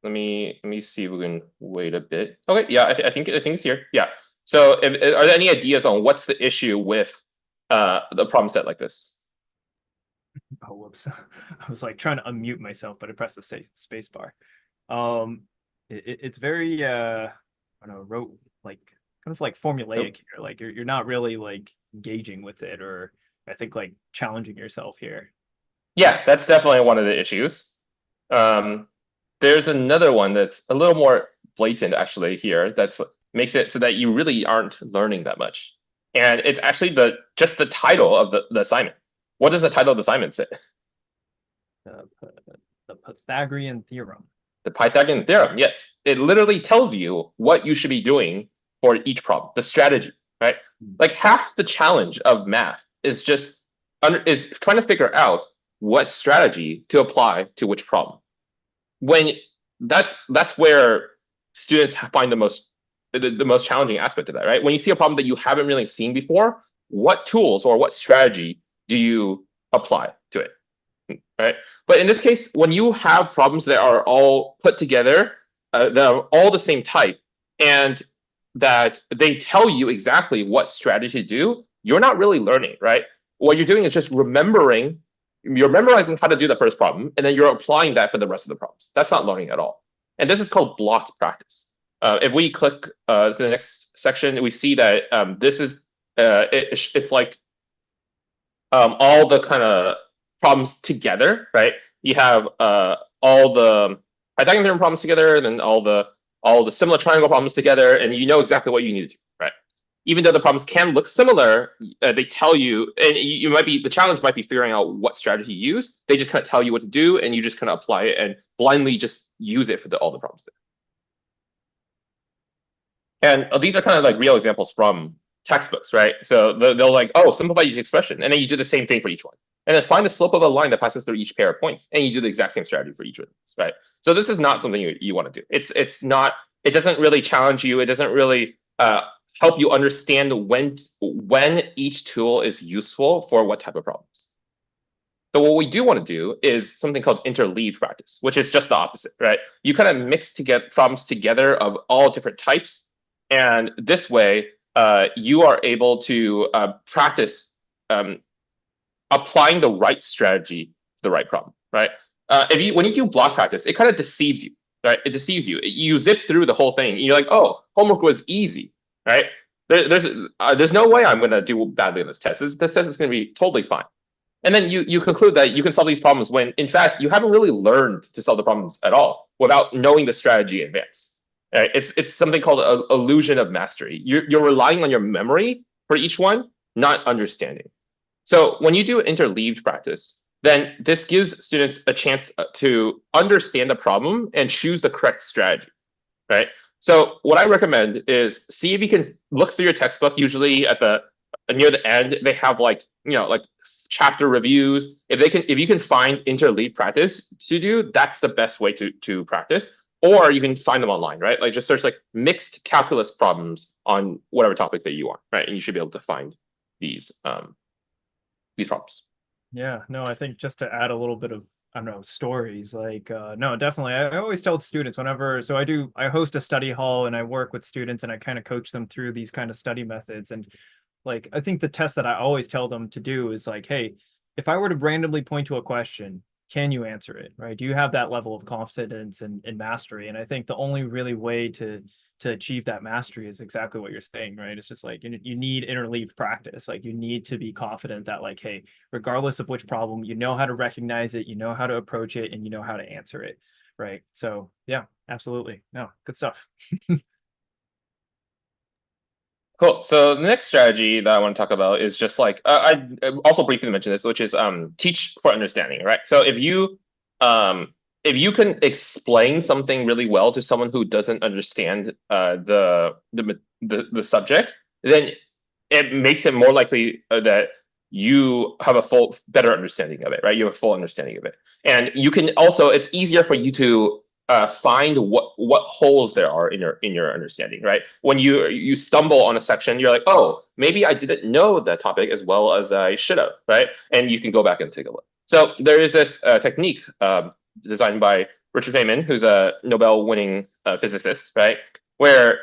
me see if we can wait a bit. Okay, yeah, I think it's here. Yeah. So are there any ideas on what's the issue with the problem set like this? Oh, whoops. I was like trying to unmute myself, but I pressed the space bar. Um, it's very I don't know, like kind of like formulaic here. Like you're not really like engaging with it, or I think like challenging yourself here. Yeah, that's definitely one of the issues. Um, there's another one that's a little more blatant actually here that's makes it so that you really aren't learning that much. And it's actually just the title of the assignment. What does the title of the assignment say? The, the Pythagorean theorem. The Pythagorean theorem, yes. It literally tells you what you should be doing for each problem, the strategy, right? Like half the challenge of math is just is trying to figure out what strategy to apply to which problem. When that's where students find the most challenging aspect of that, right? When you see a problem that you haven't really seen before, what tools or what strategy do you apply to it? Right? But in this case, when you have problems that are all put together, that are all the same type, and that they tell you exactly what strategy to do, you're not really learning, right? What you're doing is just you're memorizing how to do the first problem, and then you're applying that for the rest of the problems. That's not learning at all. And this is called blocked practice. If we click to the next section, we see that this is it's like all the kind of problems together, right? You have all the Pythagorean theorem problems together, and then all the similar triangle problems together, and you know exactly what you need to do, right? Even though the problems can look similar, they tell you, and you might be the challenge might be figuring out what strategy to use. They just kind of tell you what to do, and you just kind of apply it and blindly just use it for all the problems there. And these are kind of like real examples from textbooks, right? So they'll like, oh, simplify each expression, and then you do the same thing for each one. And then find the slope of a line that passes through each pair of points, and you do the exact same strategy for each of those, right? So this is not something you want to do. It's not. It doesn't really challenge you. It doesn't really help you understand when each tool is useful for what type of problems. So what we do want to do is something called interleaved practice, which is just the opposite, right? You kind of mix together problems together of all different types, and this way you are able to practice applying the right strategy to the right problem, right? When you do block practice, it kind of deceives you, right? It deceives you. You zip through the whole thing. And you're like, oh, homework was easy, right? There's no way I'm going to do badly on this test. This test is going to be totally fine. And then you conclude that you can solve these problems when, in fact, you haven't really learned to solve the problems at all without knowing the strategy in advance. Right? It's something called an illusion of mastery. You're relying on your memory for each one, not understanding. So when you do interleaved practice, then this gives students a chance to understand the problem and choose the correct strategy, right? So what I recommend is see if you can look through your textbook. Usually at the near the end, they have like chapter reviews. If you can find interleaved practice to do, that's the best way to practice. Or you can find them online, right? Like just search like mixed calculus problems on whatever topic that you want, right? And you should be able to find these problems. Yeah, no, I think just to add a little bit of, I don't know, stories, like no, definitely. I always tell students whenever, so I host a study hall and I work with students and I kind of coach them through these kind of study methods. And like I think the test that I always tell them to do is like, hey, if I were to randomly point to a question, can you answer it, right? Do you have that level of confidence and mastery? And I think the only really way to achieve that mastery is exactly what you're saying, right? It's just like you need interleaved practice. Like you need to be confident that like, hey, regardless of which problem, you know how to recognize it, you know how to approach it, and you know how to answer it, right? So yeah, absolutely. No, good stuff. Cool. So the next strategy that I want to talk about is just like I also briefly mentioned this, which is teach for understanding, right? So if you can explain something really well to someone who doesn't understand the subject, then it makes it more likely that you have a better understanding of it, right? You have a full understanding of it, and you can also it's easier for you to find what holes there are in your understanding, right? When you stumble on a section, you're like, oh, maybe I didn't know that topic as well as I should have, right? And you can go back and take a look. So there is this technique designed by Richard Feynman, who's a Nobel-winning physicist, right? Where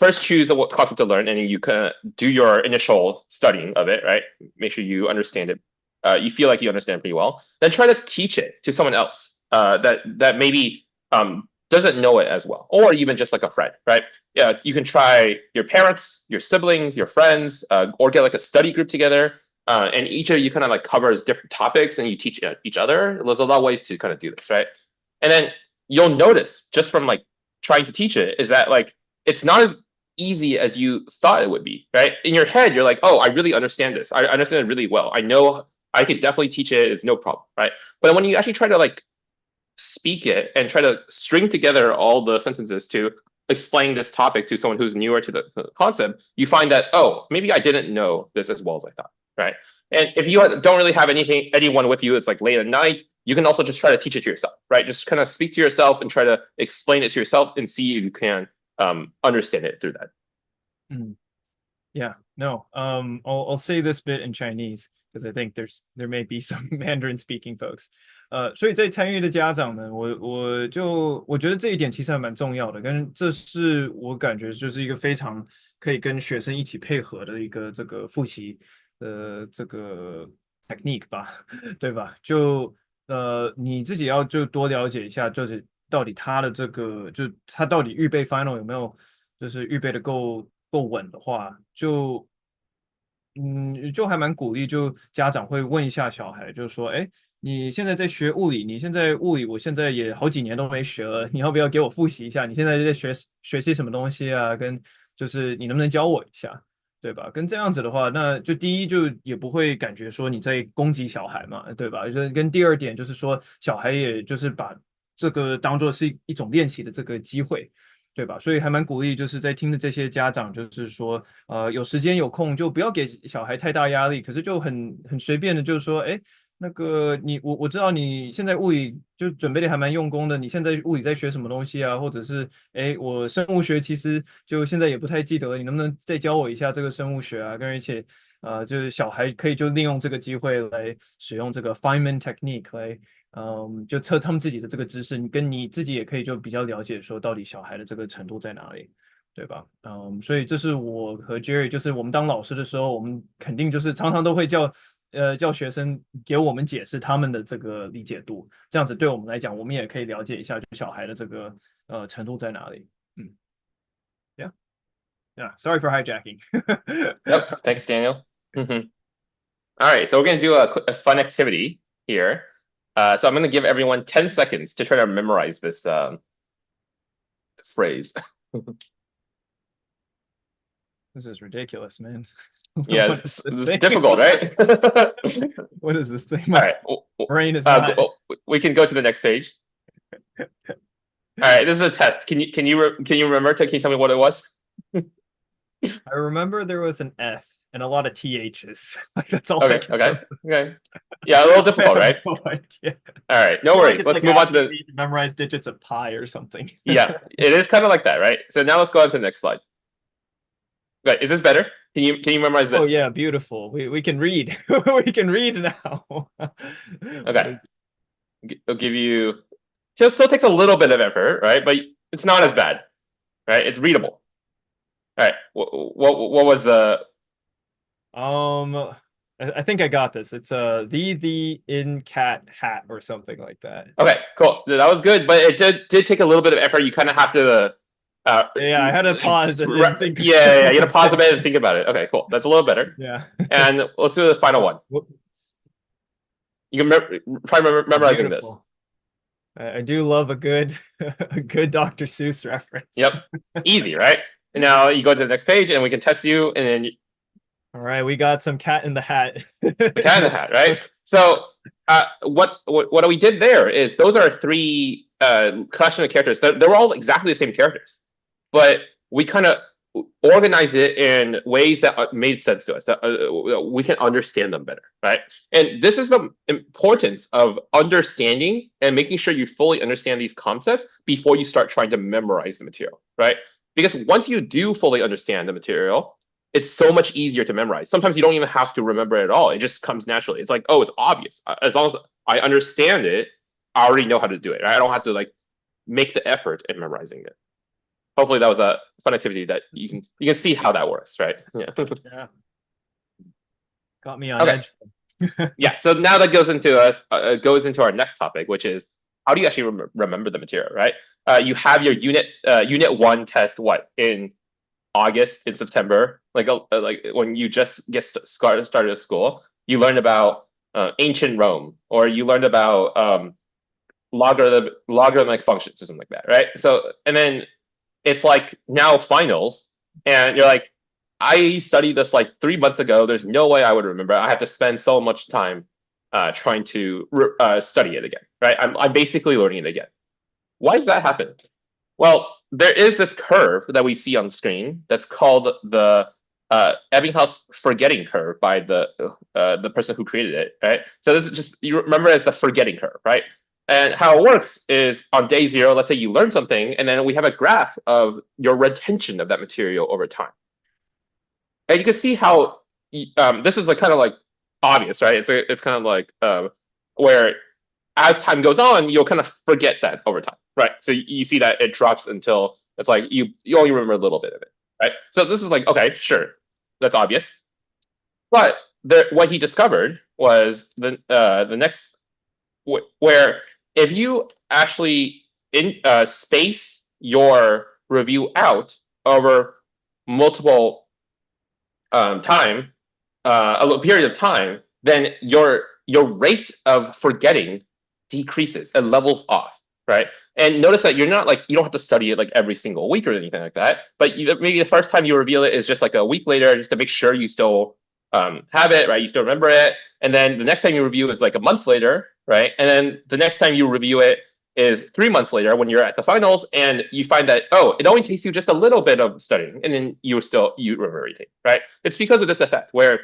first choose what concept to learn, and then you can do your initial studying of it, right? Make sure you understand it. You feel like you understand pretty well. Then try to teach it to someone else that maybe doesn't know it as well, or even just like a friend, right? Yeah, you can try your parents, your siblings, your friends, or get like a study group together. And each of you kind of like covers different topics, and you teach each other. There's a lot of ways to kind of do this, right? And then you'll notice just from like trying to teach it is that like it's not as easy as you thought it would be, right? In your head, you're like, oh, I really understand this. I understand it really well. I know I could definitely teach it. It's no problem, right? But when you actually try to like speak it and try to string together all the sentences to explain this topic to someone who's newer to the concept, you find that, oh, maybe I didn't know this as well as I thought, right? And if you don't really have anyone with you, it's like late at night, you can also just try to teach it to yourself, right? Just kind of speak to yourself and try to explain it to yourself and see if you can understand it through that. Yeah, no. I'll say this bit in Chinese because I think there may be some Mandarin speaking folks. 所以在参与的家长们，我觉得这一点其实还蛮重要的，这是我感觉就是一个非常可以跟学生一起配合的一个这个复习的这个 technique 吧，对吧？你自己要就多了解一下，就是到底他的这个就他到底预备 final 有没有就是预备的够稳的话，就还蛮鼓励，就家长会问一下小孩，就是说，哎，你现在在学物理，你现在物理我现在也好几年都没学了，你要不要给我复习一下？你现在在学些什么东西啊？跟就是你能不能教我一下？对吧？跟这样子的话，那就第一就也不会感觉说你在攻击小孩嘛，对吧？就跟第二点就是说，小孩也就是把这个当做是一种练习的这个机会，对吧？所以还蛮鼓励，就是在听的这些家长，就是说，有时间有空就不要给小孩太大压力，可是就很随便的，就是说，哎，那个我知道你现在物理就准备的还蛮用功的，你现在物理在学什么东西啊？或者是哎，我生物学其实就现在也不太记得了，你能不能再教我一下这个生物学啊？而且就是小孩可以就利用这个机会来使用这个 Feynman technique 来。就测他们自己的这个知识，你自己也可以就比较了解说到底小孩的这个程度在哪里，对吧？所以这是我和 Jerry，就是我们当老师的时候，我们肯定就是常常都会叫学生给我们解释他们的这个理解度，这样子对我们来讲，我们也可以了解一下就小孩的这个程度在哪里。Yeah, yeah. Sorry for hijacking. Yep. Thanks, Daniel. All right, so we're gonna do a fun activity here. So I'm gonna give everyone 10 seconds to try to memorize this phrase. This is ridiculous, man. Yeah, this is difficult, right? What is this thing? All right, brain is not. We can go to the next page. All right, this is a test. Can you remember? Can you tell me what it was? I remember there was an F and a lot of THs. Like that's all. Okay. Yeah, a little difficult, right? No idea. All right, no worries. Let's move on to the memorize digits of pi or something. Yeah, it is kind of like that, right? So now let's go on to the next slide. Okay, is this better? Can you memorize this? Oh yeah, beautiful. We can read. We can read now. Okay. I'll give you. It still takes a little bit of effort, right? But it's not as bad, right? It's readable. All right. What was the? I think I got this. It's the in cat hat or something like that. Okay, cool. That was good, but it did take a little bit of effort. You kind of have to. Yeah, I had to pause and think. Yeah, you had to pause a bit and think about it. Okay, cool. That's a little better. Yeah. And let's do the final one. You can try memorizing this. I do love a good Dr. Seuss reference. Yep. Easy, right? And now you go to the next page and we can test you, and then all right, we got some cat in the hat. The cat in the hat, right? So what we did there is those are three collection of characters. They're all exactly the same characters, but we kind of organize it in ways that made sense to us, that we can understand them better, right? And this is the importance of understanding and making sure you fully understand these concepts before you start trying to memorize the material, right? Because once you do fully understand the material, it's so much easier to memorize. Sometimes you don't even have to remember it at all. It just comes naturally. It's like, oh, it's obvious. As long as I understand it, I already know how to do it, right? I don't have to like make the effort in memorizing it. hopefully that was a fun activity that you can see how that works, right? Yeah. Yeah. Got me on Okay. edge. Yeah. So now that goes into our next topic, which is how do you actually remember the material, right? You have your unit one test what in August, in September, like when you just get started at school, you learn about ancient Rome, or you learned about logarithmic functions or something like that, right? So and then it's like now finals, and you're like, I studied this like 3 months ago. There's no way I would remember. I have to spend so much time trying to study it again, right? I'm basically learning it again. Why does that happen? Well, there is this curve that we see on the screen that's called the Ebbinghaus forgetting curve by the person who created it, right? So this is just, you remember it as the forgetting curve, right? And how it works is on day zero, let's say you learn something, and then we have a graph of your retention of that material over time. And you can see how this is like kind of like obvious, right? It's kind of like where as time goes on, you'll kind of forget that over time, right? So you see that it drops until it's like you only remember a little bit of it, right? So this is like, okay, sure, that's obvious. But what he discovered was the next where if you actually space your review out over multiple time, a period of time, then your rate of forgetting decreases and levels off, right? And notice that you're not like, you don't have to study it like every single week or anything like that, but maybe the first time you reveal it is just like a week later, just to make sure you still have it, right? You still remember it. And then the next time you review is like a month later, right? And then the next time you review it is 3 months later when you're at the finals, and you find that, oh, it only takes you just a little bit of studying, and then you remember everything, right? It's because of this effect where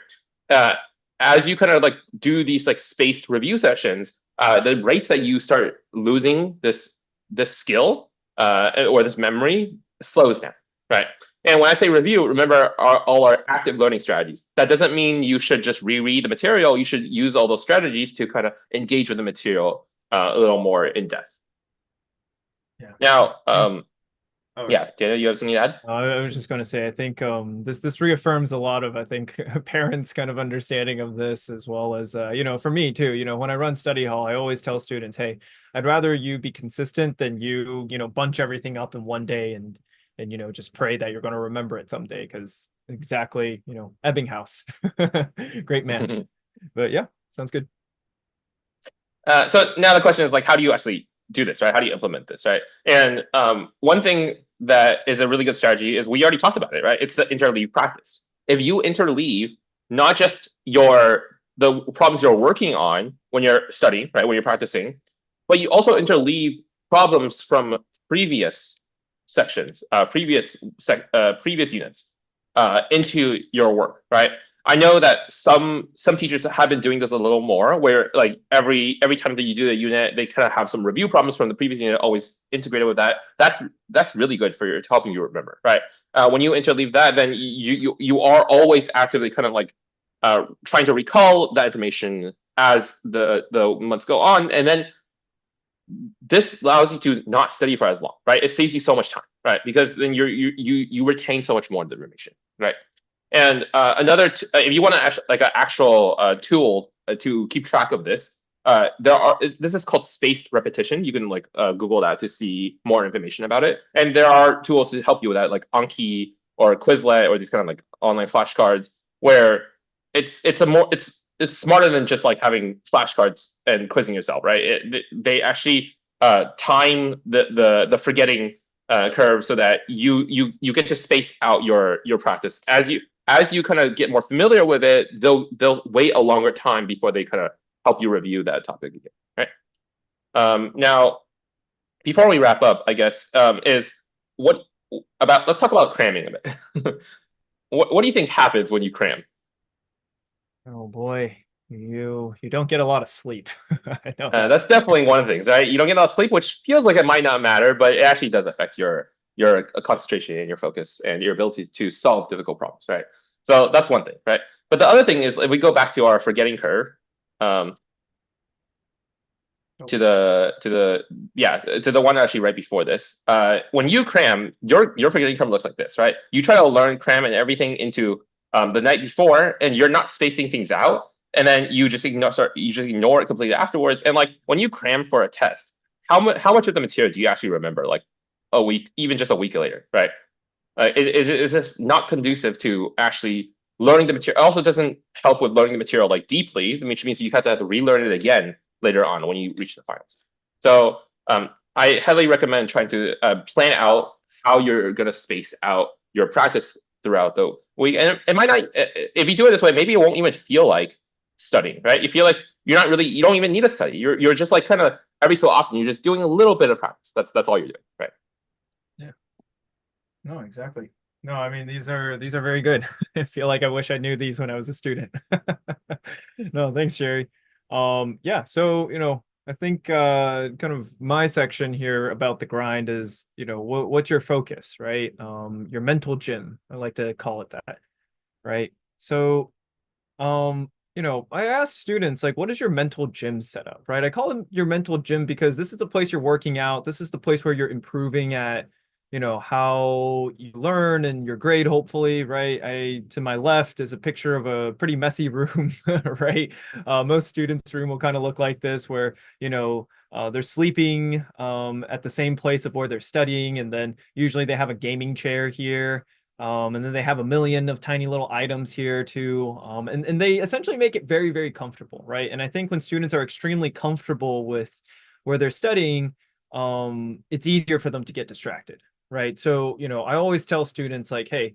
uh, as you kind of like do these like spaced review sessions, the rates that you start losing this skill or this memory slows down, right? And when I say review, remember all our active learning strategies. That doesn't mean you should just reread the material. You should use all those strategies to kind of engage with the material a little more in depth. Yeah. Now, Oh, yeah, Daniel, you have something to add? I was just going to say, I think this reaffirms a lot of, I think, parents' kind of understanding of this, as well as for me too. When I run study hall, I always tell students, hey, I'd rather you be consistent than bunch everything up in one day and just pray that you're going to remember it someday, because exactly, Ebbinghaus, great man. But yeah, sounds good. So now the question is like, how do you actually do this, right? How do you implement this, right? And one thing that is a really good strategy is, we already talked about it, right? It's the interleave practice. If you interleave not just the problems you're working on when you're studying, right, when you're practicing, but you also interleave problems from previous sections, previous units into your work, right? I know that some teachers have been doing this a little more, where like every time that you do the unit, they kind of have some review problems from the previous unit always integrated with that. That's really good for helping you remember, right? When you interleave that, then you are always actively kind of like trying to recall that information as the months go on, and then this allows you to not study for as long, right? It saves you so much time, right? Because then you retain so much more of the information, right? And if you want to like an actual tool to keep track of this, this is called spaced repetition. You can like Google that to see more information about it. And there are tools to help you with that, like Anki or Quizlet or these kind of like online flashcards, where it's smarter than just like having flashcards and quizzing yourself, right? They actually time the forgetting curve so that you get to space out your practice as you kind of get more familiar with it. They'll wait a longer time before they kind of help you review that topic again, right? Now, before we wrap up, I guess is let's talk about cramming a bit. What do you think happens when you cram? Oh boy, you don't get a lot of sleep. I know that. That's definitely one of the things, right? You don't get enough sleep, which feels like it might not matter, but it actually does affect your concentration and your focus and your ability to solve difficult problems, right? So that's one thing, right? But the other thing is, if we go back to our forgetting curve, um, to the one actually right before this. When you cram, your forgetting curve looks like this, right? You try to learn, cram, and everything into the night before, and you're not spacing things out, and then you just ignore it completely afterwards. And like when you cram for a test, how much of the material do you actually remember? Like a week, even just a week later, right? Is this not conducive to actually learning the material? It also doesn't help with learning the material like deeply, which means you have to relearn it again later on when you reach the finals. So I heavily recommend trying to plan out how you're going to space out your practice throughout the week. And it might not, if you do it this way, maybe it won't even feel like studying, right? You feel like you don't even need to study. You're just like kind of every so often, you're just doing a little bit of practice. That's all you're doing, right? Yeah. No, exactly. No, I mean these are very good. I feel like I wish I knew these when I was a student. No, thanks, Jerry. Yeah, so I think kind of my section here about the grind is, what's your focus, right? Your mental gym, I like to call it that, right? So I ask students like, what is your mental gym setup, right? I call it your mental gym because this is the place you're working out. This is the place where you're improving at, how you learn and your grade, hopefully, right? To my left is a picture of a pretty messy room, right? Most students' room will kind of look like this, where, they're sleeping at the same place of where they're studying, and then usually they have a gaming chair here. And then they have a million of tiny little items here too. And they essentially make it very, very comfortable, right? And I think when students are extremely comfortable with where they're studying, it's easier for them to get distracted, right? So, I always tell students like, hey,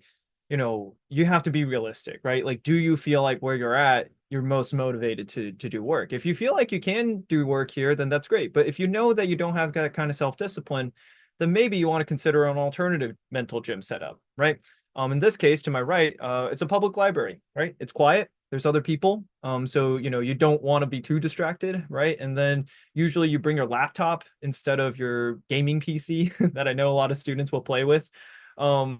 you have to be realistic, right? Like, do you feel like where you're at, you're most motivated to do work? If you feel like you can do work here, then that's great. But if you know that you don't have that kind of self-discipline, then maybe you want to consider an alternative mental gym setup, right? In this case, to my right, it's a public library, right? It's quiet. There's other people. So, you don't want to be too distracted, right? And then usually you bring your laptop instead of your gaming PC that I know a lot of students will play with. So,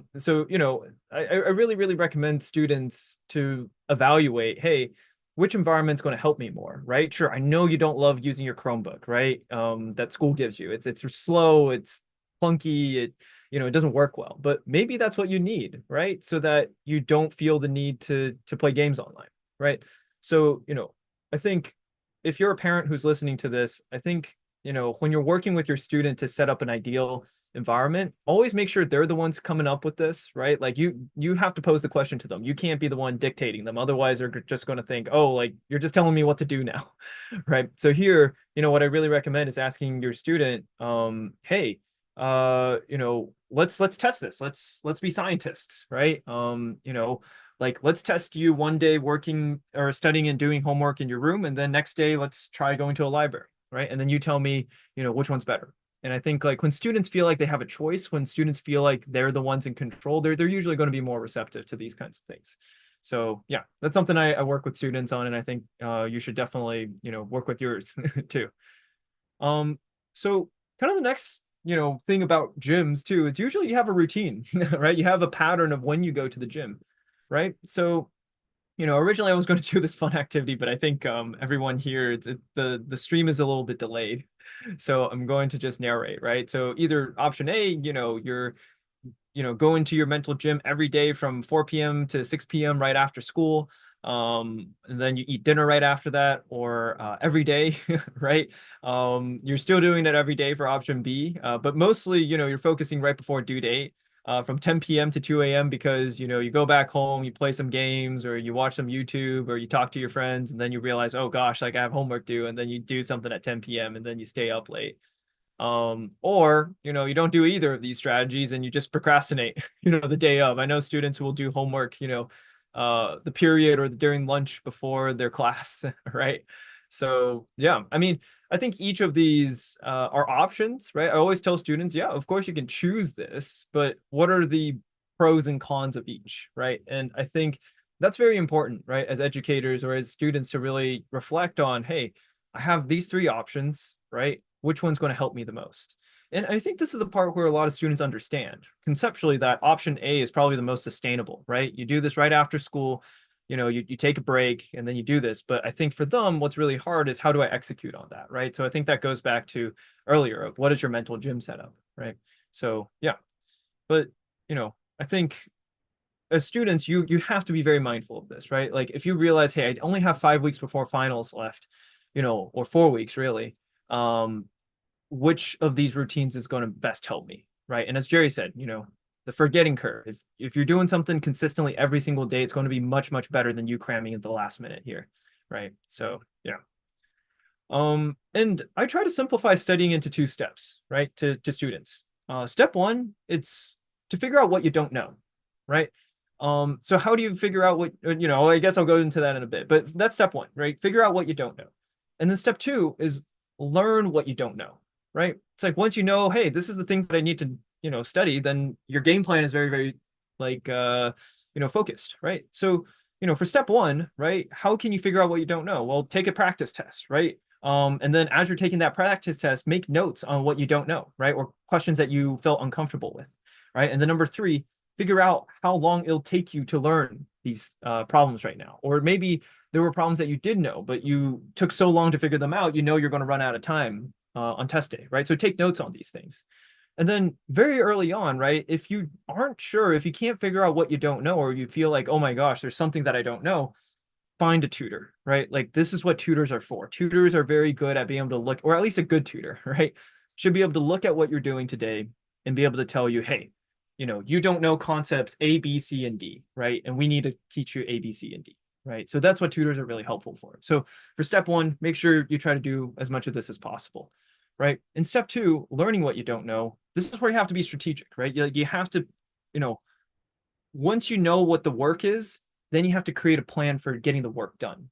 I really, really recommend students to evaluate, hey, which environment's going to help me more, right? Sure, I know you don't love using your Chromebook, right? That school gives you. It's slow, it's clunky, it doesn't work well. But maybe that's what you need, right? So that you don't feel the need to play games online, right? So, I think if you're a parent who's listening to this, I think, when you're working with your student to set up an ideal environment, always make sure they're the ones coming up with this, right? Like you have to pose the question to them. You can't be the one dictating them. Otherwise, they're just going to think, oh, like you're just telling me what to do now, right? So here, what I really recommend is asking your student, hey, let's test this. Let's be scientists, right? Like let's test you one day working or studying and doing homework in your room, and then next day let's try going to a library, right? And then you tell me, which one's better. And I think like when students feel like they have a choice, when students feel like they're the ones in control, they're usually going to be more receptive to these kinds of things. So yeah, that's something I work with students on, and I think you should definitely work with yours too. Um, so kind of the next thing about gyms too is usually you have a routine, right? You have a pattern of when you go to the gym, right? So originally I was going to do this fun activity, but I think everyone here, the stream is a little bit delayed, so I'm going to just narrate, right? So either option A, you're going to your mental gym every day from 4 p.m. to 6 p.m. right after school, and then you eat dinner right after that, or every day, right? You're still doing it every day for option B, but mostly you're focusing right before due date, from 10 p.m. to 2 a.m. because you go back home, you play some games, or you watch some YouTube, or you talk to your friends, and then you realize, oh gosh, like I have homework due, and then you do something at 10 p.m. and then you stay up late. Or you don't do either of these strategies and you just procrastinate the day of. I know students who will do homework the period or during lunch before their class, right? So yeah, I mean, I think each of these are options, right? I always tell students, yeah, of course you can choose this, but what are the pros and cons of each, right? And I think that's very important, right, as educators or as students to really reflect on, hey, I have these three options, right? Which one's going to help me the most? And I think this is the part where a lot of students understand conceptually that option A is probably the most sustainable, right? You do this right after school, you take a break and then you do this. But I think for them, what's really hard is how do I execute on that, right? So I think that goes back to earlier of what is your mental gym setup, right? So yeah, but I think as students, you have to be very mindful of this, right? Like if you realize, hey, I only have 5 weeks before finals left, or 4 weeks really, um, which of these routines is going to best help me, right? And as Jerry said, the forgetting curve. If you're doing something consistently every single day, it's going to be much, much better than you cramming at the last minute here, right? So yeah. And I try to simplify studying into 2 steps, right? To students. Step one, it's to figure out what you don't know, right? So how do you figure out what, I guess I'll go into that in a bit, but that's step one, right? Figure out what you don't know. And then step two is learn what you don't know, right? It's like once you know, hey, this is the thing that I need to, study, then your game plan is very, very like, focused, right? So, for step one, right? How can you figure out what you don't know? Well, take a practice test, right? And then as you're taking that practice test, make notes on what you don't know, right? Or questions that you felt uncomfortable with, right? And then number three, figure out how long it'll take you to learn these problems right now. Or maybe there were problems that you did know, but you took so long to figure them out, you're going to run out of time on test day, right? So take notes on these things. And then very early on, right, if you aren't sure, if you can't figure out what you don't know, or you feel like, oh my gosh, there's something that I don't know, find a tutor, right? Like this is what tutors are for. Tutors are very good at being able to look, or at least a good tutor, right? Should be able to look at what you're doing today and be able to tell you, hey, you don't know concepts A, B, C, and D, right? And we need to teach you A, B, C, and D, right? So that's what tutors are really helpful for. So for step one, make sure you try to do as much of this as possible, right? In step two, learning what you don't know, this is where you have to be strategic, right? You have to, once you know what the work is, then you have to create a plan for getting the work done,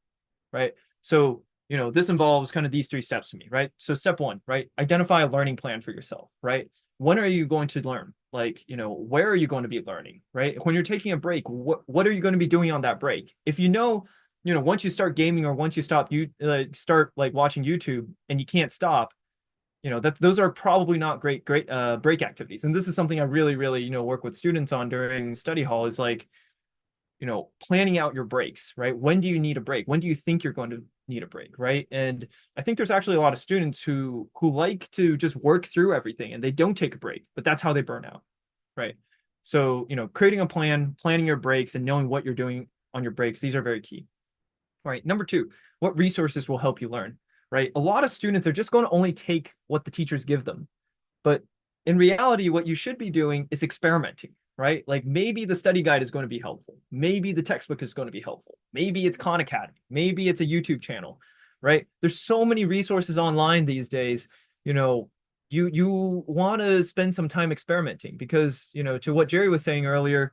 right? So, this involves kind of these 3 steps to me, right? So step one, right? Identify a learning plan for yourself, right? When are you going to learn? Like, where are you going to be learning, right? When you're taking a break, what are you going to be doing on that break? If once you start gaming or once you start like watching YouTube and you can't stop, that those are probably not great break activities. And this is something I really, really, work with students on during study hall is like, planning out your breaks, right? When do you need a break? When do you think you're going to need a break, right? And I think there's actually a lot of students who like to just work through everything and they don't take a break, but that's how they burn out, right? So, creating a plan, planning your breaks and knowing what you're doing on your breaks, these are very key. All right, number two, what resources will help you learn, right? A lot of students are just going to only take what the teachers give them. But in reality, what you should be doing is experimenting, right? Like maybe the study guide is going to be helpful. Maybe the textbook is going to be helpful. Maybe it's Khan Academy. Maybe it's a YouTube channel, right? There's so many resources online these days. You want to spend some time experimenting because, to what Jerry was saying earlier,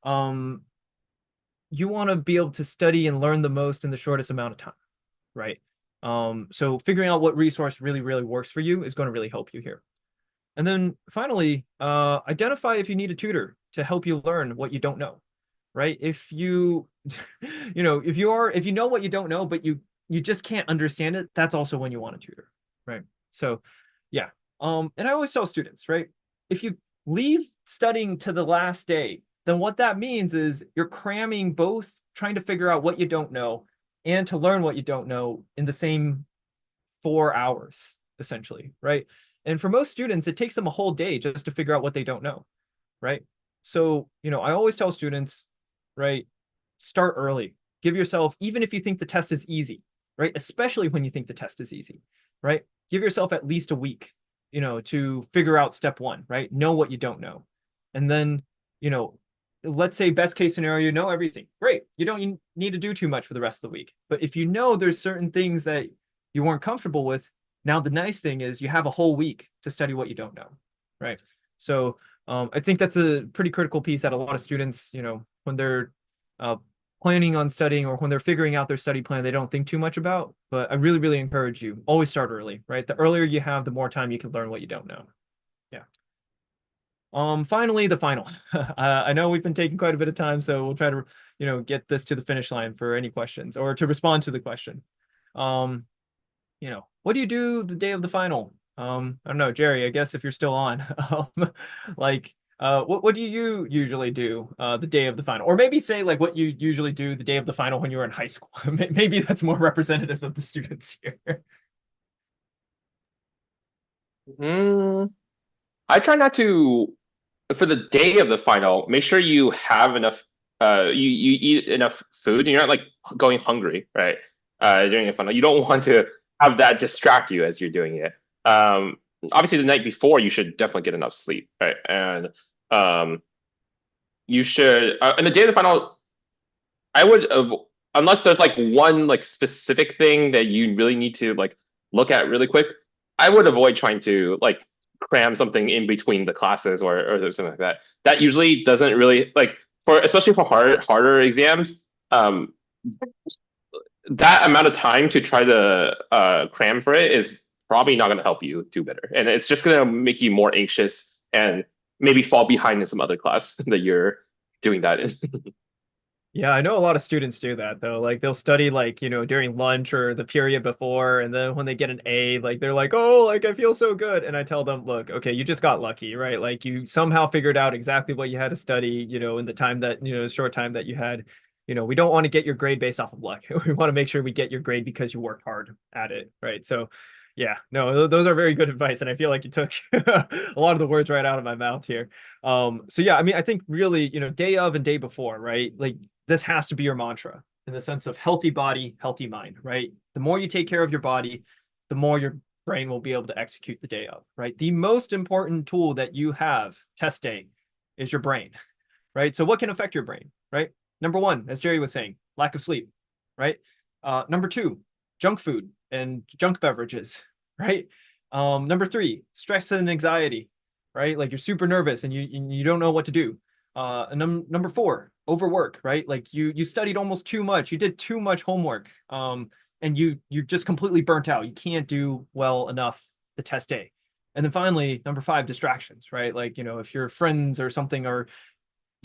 you want to be able to study and learn the most in the shortest amount of time, right? So figuring out what resource really, really works for you is going to really help you here. And then finally, identify if you need a tutor to help you learn what you don't know, right? If you, if you know what you don't know, but you just can't understand it, that's also when you want a tutor, right? So, yeah. And I always tell students, right? If you leave studying to the last day, then what that means is you're cramming both trying to figure out what you don't know and to learn what you don't know in the same 4 hours, essentially, right? And for most students, it takes them a whole day just to figure out what they don't know, right? So, I always tell students, right, start early. Give yourself, even if you think the test is easy, right? Especially when you think the test is easy, right? Give yourself at least a week, to figure out step one, right? Know what you don't know. And then, let's say best case scenario, you know everything. Great. You don't need to do too much for the rest of the week. But if you know there's certain things that you weren't comfortable with, now the nice thing is you have a whole week to study what you don't know, right? So I think that's a pretty critical piece that a lot of students, when they're planning on studying or when they're figuring out their study plan, they don't think too much about. But I really, really encourage you, always start early, right? The earlier you have, the more time you can learn what you don't know. Yeah. Finally, the final. I know we've been taking quite a bit of time, so we'll try to, get this to the finish line for any questions or to respond to the question. What do you do the day of the final? I don't know, Jerry, I guess if you're still on, like, What do you usually do the day of the final? Or maybe say like what you usually do the day of the final when you were in high school. Maybe that's more representative of the students here. Mm, I try not to for the day of the final. Make sure you have enough. You eat enough food, and you're not like going hungry, right? During the final, you don't want to have that distract you as you're doing it. Um, Obviously, the night before, you should definitely get enough sleep, right? And um, you should. And the day of the final, I would have, unless there's like one like specific thing that you really need to like look at really quick, I would avoid trying to like cram something in between the classes or something like that. That usually doesn't really like for especially for harder exams. That amount of time to try to cram for it is probably not going to help you do better, and it's just going to make you more anxious and maybe fall behind in some other class that you're doing that in. Yeah, I know a lot of students do that though. Like they'll study like, during lunch or the period before, and then when they get an A, like they're like, "Oh, like I feel so good." And I tell them, "Look, okay, you just got lucky, right? Like you somehow figured out exactly what you had to study, in the time that, short time that you had. We don't want to get your grade based off of luck. We want to make sure we get your grade because you worked hard at it, right? So, yeah, no, those are very good advice, and I feel like you took a lot of the words right out of my mouth here. So yeah, I mean, I think really, day of and day before, right? Like this has to be your mantra in the sense of healthy body, healthy mind, right? The more you take care of your body, the more your brain will be able to execute the day of, right? The most important tool that you have test day is your brain, right? So what can affect your brain, right? Number one, as Jerry was saying, lack of sleep, right? Number two, junk food and junk beverages, right? Number three, stress and anxiety, right? Like you're super nervous and you don't know what to do. Number four, overwork, right? Like you studied almost too much, you did too much homework, and you're just completely burnt out. You can't do well enough the test day. And then finally, number five, distractions, right? Like if your friends or something are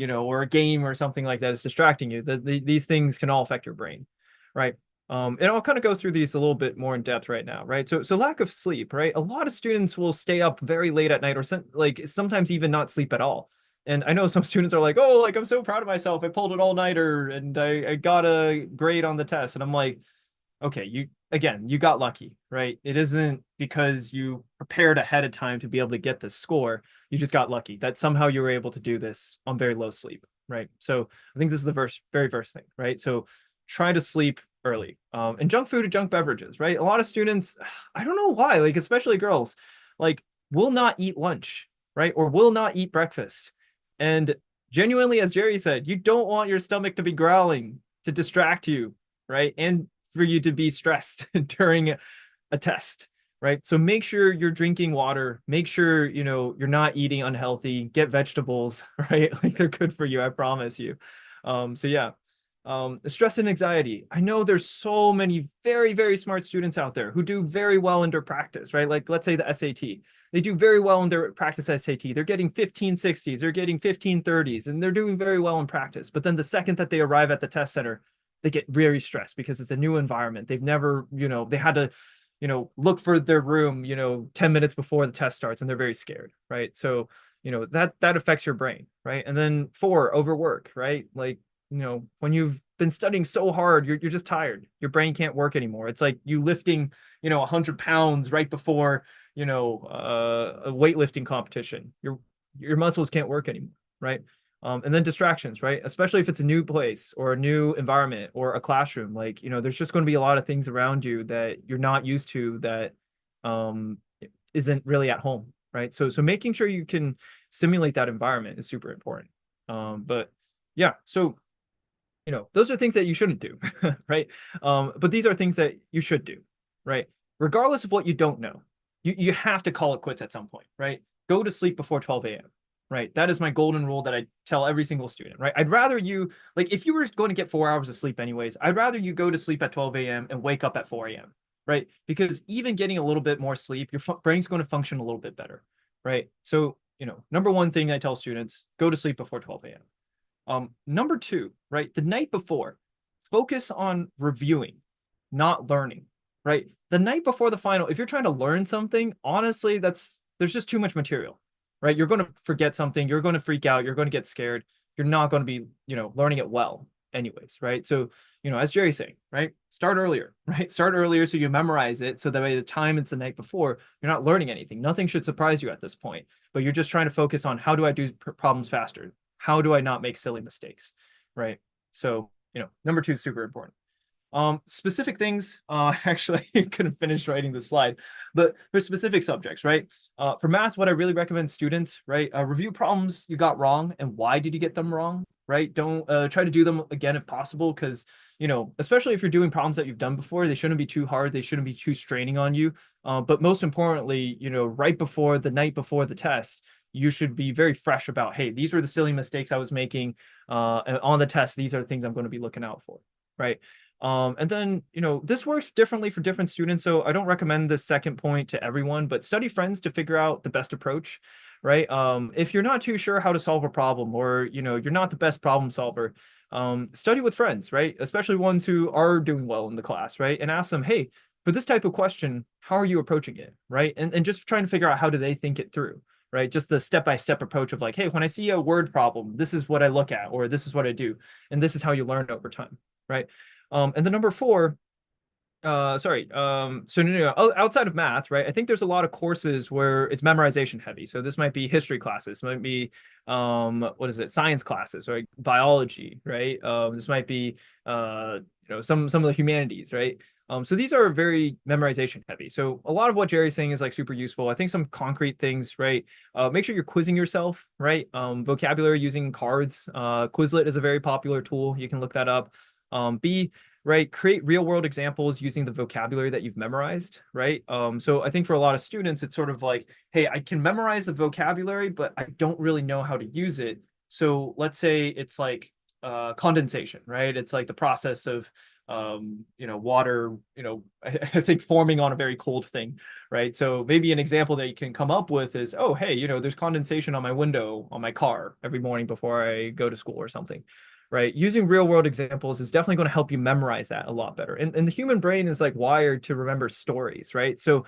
or a game or something like that is distracting you, these things can all affect your brain, right? And I'll kind of go through these a little bit more in depth right now, right? So lack of sleep, right? A lot of students will stay up very late at night or like sometimes even not sleep at all. And I know some students are like, oh, like I'm so proud of myself. I pulled an all-nighter and I got a grade on the test. And I'm like, okay, you got lucky, right? It isn't because you prepared ahead of time to be able to get this score. You just got lucky that somehow you were able to do this on very low sleep, right? So I think this is the very first thing, right? So try to sleep early. And junk food and junk beverages, right? A lot of students, I don't know why, like especially girls, like will not eat lunch, right? Or will not eat breakfast. And genuinely, as Jerry said, you don't want your stomach to be growling to distract you, right? And for you to be stressed during a test, right? So make sure you're drinking water, make sure, you're not eating unhealthy, get vegetables, right? Like they're good for you, I promise you. So yeah. Stress and anxiety. I know there's so many very, very smart students out there who do very well in their practice, right? Like let's say the SAT. They do very well in their practice SAT. They're getting 1560s, they're getting 1530s, and they're doing very well in practice. But then the second that they arrive at the test center, they get very stressed because it's a new environment. They've never, they had to, look for their room, 10 minutes before the test starts and they're very scared, right? So, that affects your brain, right? And then four, overwork, right? Like, when you've been studying so hard, you're just tired. Your brain can't work anymore. It's like you lifting, 100 pounds right before, a weightlifting competition. Your muscles can't work anymore, right? And then distractions, right? Especially if it's a new place or a new environment or a classroom, like, there's just going to be a lot of things around you that you're not used to that um, isn't really at home, right? So making sure you can simulate that environment is super important. But yeah, so, those are things that you shouldn't do, right? But these are things that you should do, right? Regardless of what you don't know, you have to call it quits at some point, right? Go to sleep before 12 a.m. Right. That is my golden rule that I tell every single student, right? I'd rather you, like, if you were going to get 4 hours of sleep anyways, I'd rather you go to sleep at 12 a.m. and wake up at 4 a.m., right? Because even getting a little bit more sleep, your brain's going to function a little bit better, right? So, number one thing I tell students, go to sleep before 12 a.m. Number two, right? The night before, focus on reviewing, not learning, right? The night before the final, if you're trying to learn something, honestly, there's just too much material, right? You're going to forget something, you're going to freak out, you're going to get scared, you're not going to be, learning it well anyways, right? So, as Jerry's saying, right? Start earlier, right? Start earlier so you memorize it. So that by the time it's the night before, you're not learning anything. Nothing should surprise you at this point, but you're just trying to focus on how do I do problems faster? How do I not make silly mistakes, right? So, number two is super important. Specific things, actually couldn't finish writing the slide, but for specific subjects, right? For math, what I really recommend students, right? Review problems you got wrong and why did you get them wrong, right? Don't try to do them again if possible, because, especially if you're doing problems that you've done before, they shouldn't be too hard. They shouldn't be too straining on you. But most importantly, right before the night before the test, you should be very fresh about, hey, these were the silly mistakes I was making on the test. These are the things I'm going to be looking out for, right? And then, this works differently for different students. So I don't recommend this second point to everyone, but study friends to figure out the best approach, right? If you're not too sure how to solve a problem, or, you're not the best problem solver, study with friends, right? Especially ones who are doing well in the class, right? And ask them, hey, for this type of question, how are you approaching it, right? And just trying to figure out how do they think it through, right? Just the step-by-step approach of like, hey, when I see a word problem, this is what I look at, or this is what I do. And this is how you learn over time, right? And the number four, so outside of math, right? I think there's a lot of courses where it's memorization heavy. So this might be history classes, might be what is it, science classes, right? Biology, right? This might be some of the humanities, right? So these are very memorization heavy. So a lot of what Jerry's saying is like super useful. I think some concrete things, right? Make sure you're quizzing yourself, right? Vocabulary using cards. Quizlet is a very popular tool. You can look that up. B, right, create real world examples using the vocabulary that you've memorized, right? So I think for a lot of students, it's sort of like, hey, I can memorize the vocabulary, but I don't really know how to use it. So let's say it's like condensation, right? It's like the process of water, I think forming on a very cold thing, right? So maybe an example that you can come up with is, oh, hey, there's condensation on my window on my car every morning before I go to school or something, right? Using real world examples is definitely going to help you memorize that a lot better. And the human brain is like wired to remember stories, right? So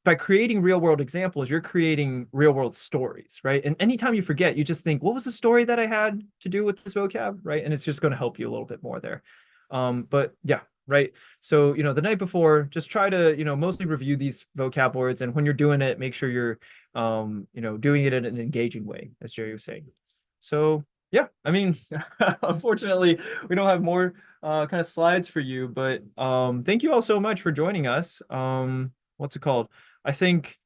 by creating real world examples, you're creating real world stories, right? And anytime you forget, you just think, what was the story that I had to do with this vocab, right? And it's just going to help you a little bit more there. But yeah, right. So, the night before, just try to, mostly review these vocab words. And when you're doing it, make sure you're, doing it in an engaging way, as Jerry was saying. So yeah, I mean, unfortunately, we don't have more kind of slides for you, but thank you all so much for joining us. What's it called? I think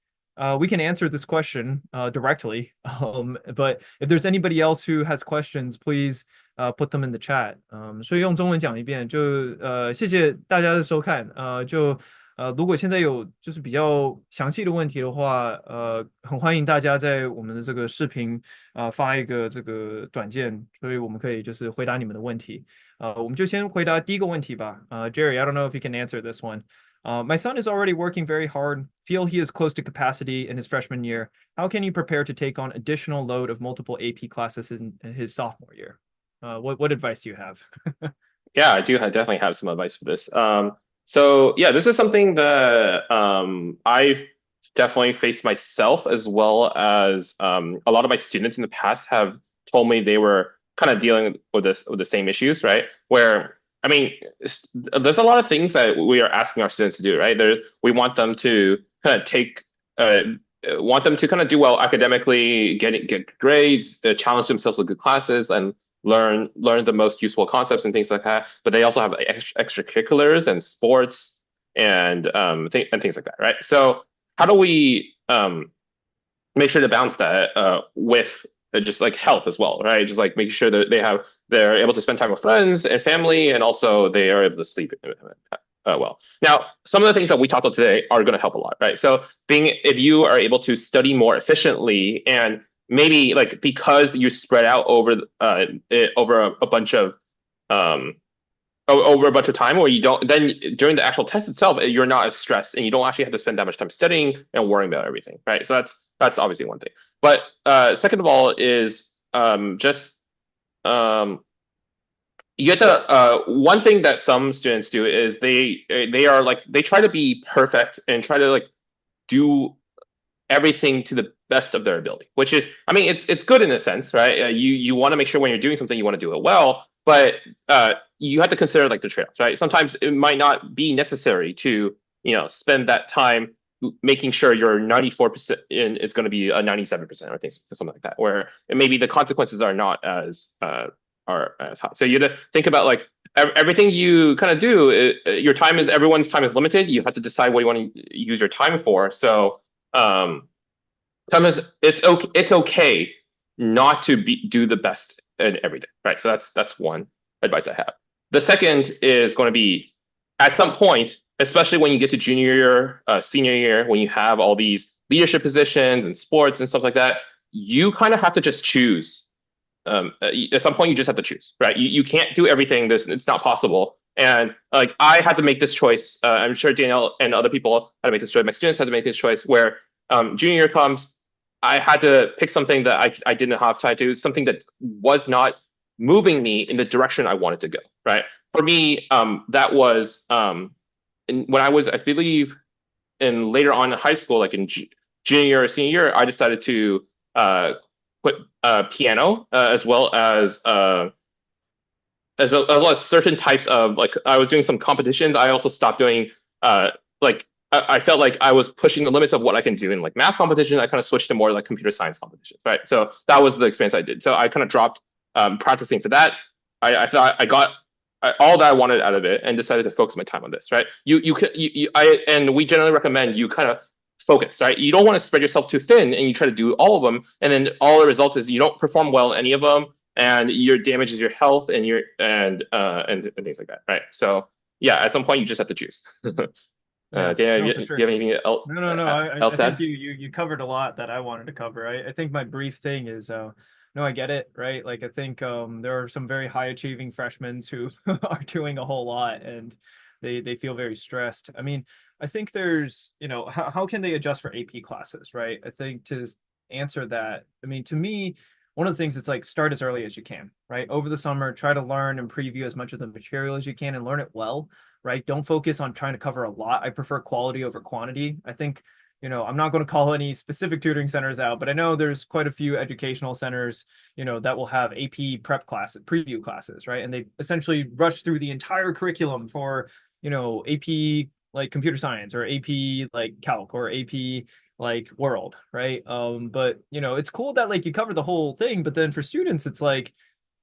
we can answer this question directly, but if there's anybody else who has questions, please put them in the chat. 所以用中文讲一遍，就谢谢大家的收看，如果现在有就是比较详细的问题的话，很欢迎大家在我们的这个视频发一个这个短件，所以我们可以就是回答你们的问题。我们就先回答第一个问题吧。Jerry, I don't know if you can answer this one. My son is already working very hard, feel he is close to capacity in his freshman year. How can he prepare to take on additional load of multiple AP classes in his sophomore year? What advice do you have? Yeah, I definitely have some advice for this. So yeah, this is something that I've definitely faced myself, as well as a lot of my students in the past have told me they were kind of dealing with the same issues, right? Where I mean, there's a lot of things that we are asking our students to do, right? We want them to kind of want them to kind of do well academically, get grades, challenge themselves with good classes, and learn the most useful concepts and things like that. But they also have like extracurriculars and sports and things like that, right? So how do we make sure to balance that with just like health as well, right? Just like making sure that they're able to spend time with friends and family, and also they are able to sleep well. Now, some of the things that we talked about today are going to help a lot, right? So if you are able to study more efficiently, and maybe like because you spread out over a bunch of over a bunch of time, where you don't, then during the actual test itself, you're not as stressed and you don't actually have to spend that much time studying and worrying about everything, right? So that's obviously one thing. But second of all is just you get to one thing that some students do is they are like, they try to be perfect and try to like do everything to the best of their ability, which is, I mean, it's good in a sense, right? You want to make sure when you're doing something, you want to do it well, but you have to consider like the trade-offs, right? Sometimes it might not be necessary to, spend that time making sure your 94% in is going to be a 97% or things something like that, where maybe the consequences are not as are as high. So you have to think about like everything you kind of do. Your time is everyone's time is limited. You have to decide what you want to use your time for. So sometimes it's okay not to do the best in everything, right? So that's one advice I have. The second is going to be at some point, especially when you get to junior year, senior year, when you have all these leadership positions and sports and stuff like that, you kind of have to just choose. At some point, you just have to choose, right? You can't do everything. It's not possible. And like I had to make this choice. I'm sure Danielle and other people had to make this choice. My students had to make this choice where junior year comes, I had to pick something that I didn't have time to, something that was not moving me in the direction I wanted to go, right? For me, that was when I was, I believe, in later on in high school, like in junior or senior year, I decided to put piano as well as certain types of like I was doing some competitions. I also stopped doing like I felt like I was pushing the limits of what I can do in like math competition. I kind of switched to more like computer science competitions, right? So that was the experience I did. So I kind of dropped practicing for that. I thought I got all that I wanted out of it and decided to focus my time on this, right? And we generally recommend you kind of focus, right? You don't want to spread yourself too thin and you try to do all of them, and then all the results is you don't perform well in any of them, and your damages your health and your and things like that, right? So yeah, at some point you just have to choose. Yeah, Dan, no, do for you sure. have anything No. I else to think add? you covered a lot that I wanted to cover. I think my brief thing is no, I get it, right? Like I think there are some very high achieving freshmen who are doing a whole lot and they feel very stressed. I mean, I think there's, how can they adjust for AP classes, right? I think to answer that, I mean, to me, one of the things it's like start as early as you can, right? Over the summer, try to learn and preview as much of the material as you can and learn it well, right? Don't focus on trying to cover a lot. I prefer quality over quantity. I think, I'm not going to call any specific tutoring centers out, but I know there's quite a few educational centers, that will have AP prep classes, preview classes, right? And they essentially rush through the entire curriculum for, AP like computer science or AP like calc or AP like world, right? But it's cool that like you cover the whole thing, but then for students, it's like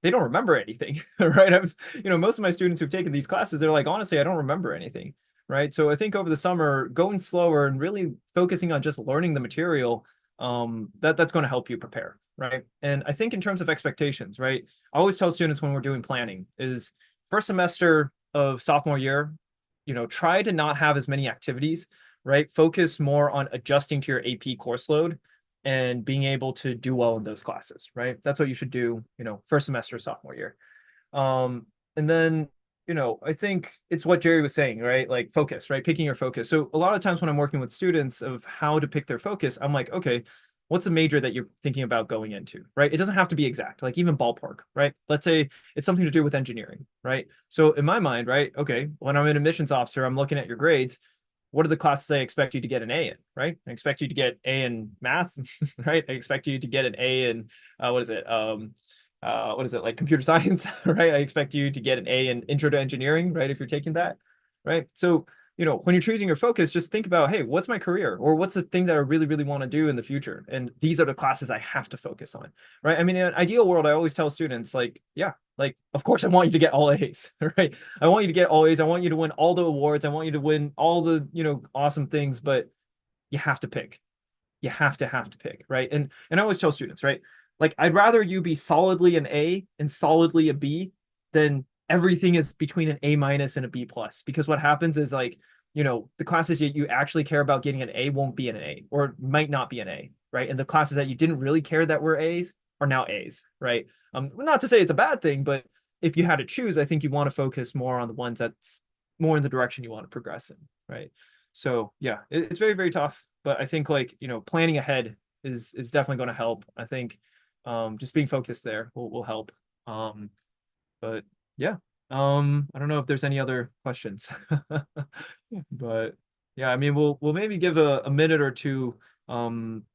they don't remember anything, right? Most of my students who've taken these classes, they're like, honestly, I don't remember anything, right? So I think over the summer, going slower and really focusing on just learning the material, that's going to help you prepare, right? And I think in terms of expectations, right? I always tell students when we're doing planning is first semester of sophomore year, try to not have as many activities, right? Focus more on adjusting to your AP course load and being able to do well in those classes, right? That's what you should do, first semester sophomore year. And then, I think it's what Jerry was saying, right? Like focus, right? Picking your focus. So a lot of times when I'm working with students of how to pick their focus, I'm like, okay, what's a major that you're thinking about going into, right? It doesn't have to be exact, like even ballpark, right? Let's say it's something to do with engineering, right? So in my mind, right? Okay, when I'm an admissions officer, I'm looking at your grades. What are the classes I expect you to get an A in, right? I expect you to get A in math, right? I expect you to get an A in what is it like computer science, right? I expect you to get an A in intro to engineering, right? If you're taking that, right? So, when you're choosing your focus, just think about, hey, what's my career or what's the thing that I really, really want to do in the future? And these are the classes I have to focus on, right? I mean, in an ideal world, I always tell students, like, yeah, like, of course, I want you to get all A's, right? I want you to get all A's. I want you to win all the awards. I want you to win all the, awesome things, but you have to pick. You have to pick, right? And I always tell students, right? Like, I'd rather you be solidly an A and solidly a B than everything is between an A minus and a B plus. Because what happens is like, the classes you actually care about getting an A won't be an A or might not be an A, right? And the classes that you didn't really care that were A's are now A's, right? Not to say it's a bad thing, but if you had to choose, I think you want to focus more on the ones that's more in the direction you want to progress in, right? So yeah, it's very, very tough. But I think like, planning ahead is definitely going to help. I think just being focused there will help. Um, but yeah, I don't know if there's any other questions, but yeah, I mean, we'll maybe give a minute or two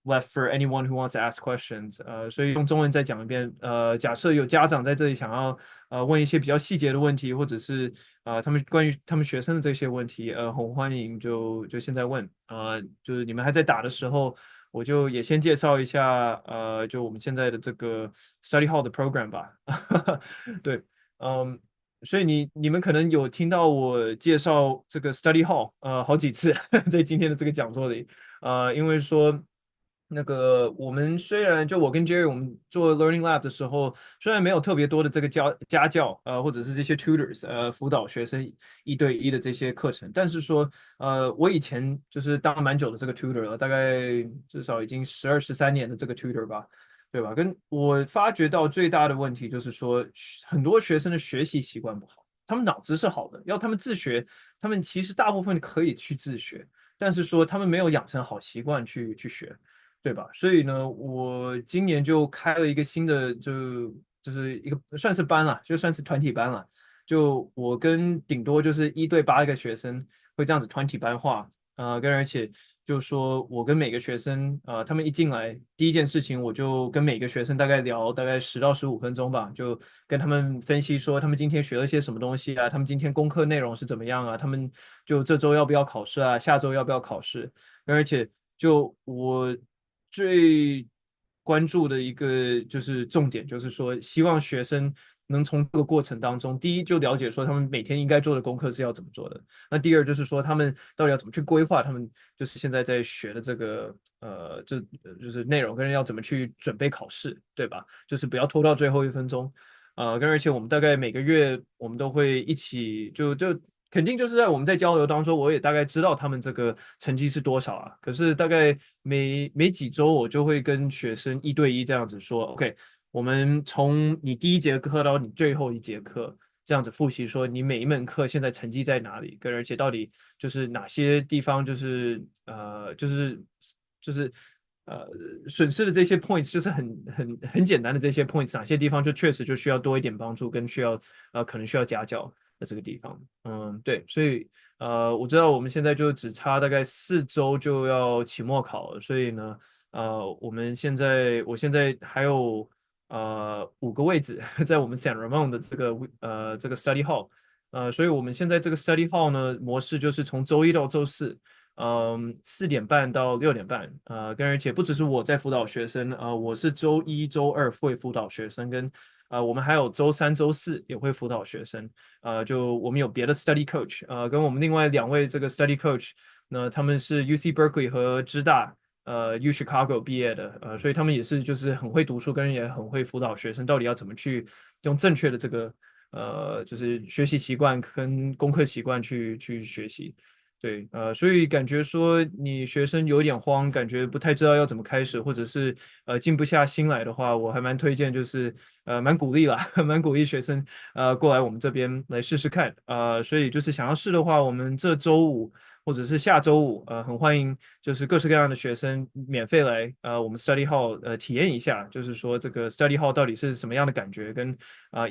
left for anyone who wants to ask questions. 所以用中文再讲一遍。假设有家长在这里想要问一些比较细节的问题，或者是他们关于他们学生的这些问题，很欢迎就现在问。就是你们还在打的时候，我就也先介绍一下，就我们现在的这个 study hall 的 program 吧。对，嗯。所以你们可能有听到我介绍这个 study hall，好几次在今天的这个讲座里。因为说那个我们虽然就我跟 Jerry 我们做 Learning Lab 的时候，虽然没有特别多的这个家教，或者是这些 tutors，辅导学生1对1的这些课程，但是说我以前就是当蛮久的这个 tutor 了，大概至少已经12、13年的这个 tutor 吧。对吧？跟我发觉到最大的问题就是说，很多学生的学习习惯不好，他们脑子是好的，要他们自学，他们其实大部分可以去自学，但是说他们没有养成好习惯去学，对吧？所以呢，我今年就开了一个新的，就是一个算是班了，就算是团体班了。就我跟顶多就是1对8个学生会这样子团体班化。而且就说我跟每个学生，他们一进来，第一件事情我就跟每个学生大概聊大概10到15分钟吧，就跟他们分析说他们今天学了些什么东西啊，他们今天功课内容是怎么样啊，他们就这周要不要考试啊，下周要不要考试。而且就我最关注的一个就是重点，就是说希望学生能从这个过程当中，第一就了解说他们每天应该做的功课是要怎么做的。那第二就是说他们到底要怎么去规划他们就是现在在学的这个就是内容，跟要怎么去准备考试，对吧？就是不要拖到最后1分钟。而且我们大概每个月我们都会一起就肯定就是在我们在交流当中，我也大概知道他们这个成绩是多少啊。可是大概每几周，我就会跟学生1对1这样子说，OK，我们从你第一节课到你最后一节课，这样子复习，说你每一门课现在成绩在哪里，而且到底就是哪些地方就是呃损失的这些 points，就是很简单的这些 points，哪些地方就确实就需要多一点帮助，跟需要可能需要家教的这个地方。对，所以我知道我们现在就只差大概4周就要期末考了，所以呢，我现在还有5个位置在我们 San Ramon 的这个 study hall。所以我们现在这个 study hall 呢模式就是从周一到周四。4点半到6点半。而且不只是我在辅导学生，我是周一周二会辅导学生，跟我们还有周三周四也会辅导学生。就我们有别的 study coach，跟我们另外2位这个 study coach，那他们是 UC Berkeley 和芝大U Chicago 毕业的，所以他们也是就是很会读书，跟也很会辅导学生到底要怎么去用正确的这个就是学习习惯跟功课习惯去学习。对，所以感觉说你学生有点慌，感觉不太知道要怎么开始，或者是静不下心来的话，我还蛮推荐，就是蛮鼓励啦，蛮鼓励学生过来我们这边来试试看。所以就是想要试的话，我们这周五或者是下周五，很欢迎就是各式各样的学生免费来我们 study hall 体验一下，就是说这个 study hall 到底是什么样的感觉，跟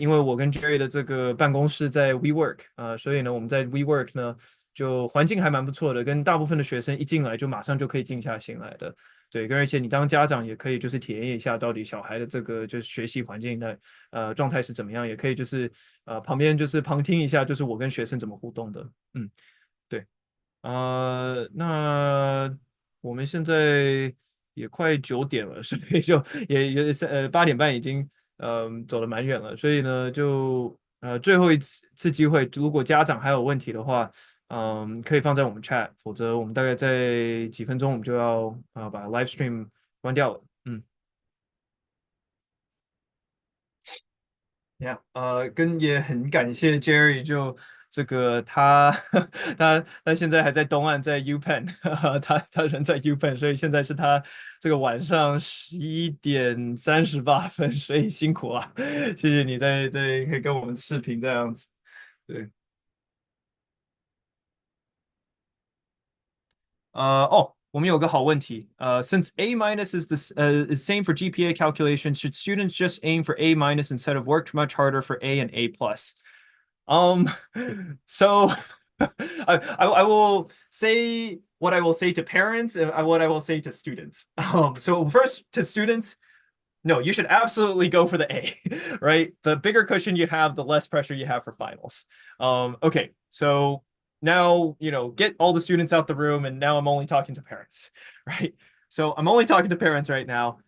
因为我跟 Jerry 的这个办公室在 WeWork，所以呢我们在 WeWork 呢。就环境还蛮不错的，跟大部分的学生一进来就马上就可以静下心来的。对，而且你当家长也可以就是体验一下到底小孩的这个就是学习环境的状态是怎么样，也可以就是旁边就是旁听一下，就是我跟学生怎么互动的。对。那我们现在也快9点了，所以就也8点半已经走得蛮远了，所以呢就最后一次机会，如果家长还有问题的话，可以放在我们 chat，否则我们大概在几分钟我们就要把 live stream 关掉了。跟也很感谢 Jerry，就这个他他现在还在东岸，在 UPenn，他人在 UPenn，所以现在是他这个晚上11点38分，所以辛苦啊，谢谢你在可以跟我们视频这样子。对。我们有个好问题。Since A minus is is same for GPA calculation, should students just aim for A minus instead of work much harder for A and A plus? Um, so I will say what I will say to parents and what I will say to students. So first to students, no, you should absolutely go for the A, right? The bigger cushion you have, the less pressure you have for finals. Okay, so now, get all the students out the room, and now I'm only talking to parents, right? So I'm only talking to parents right now.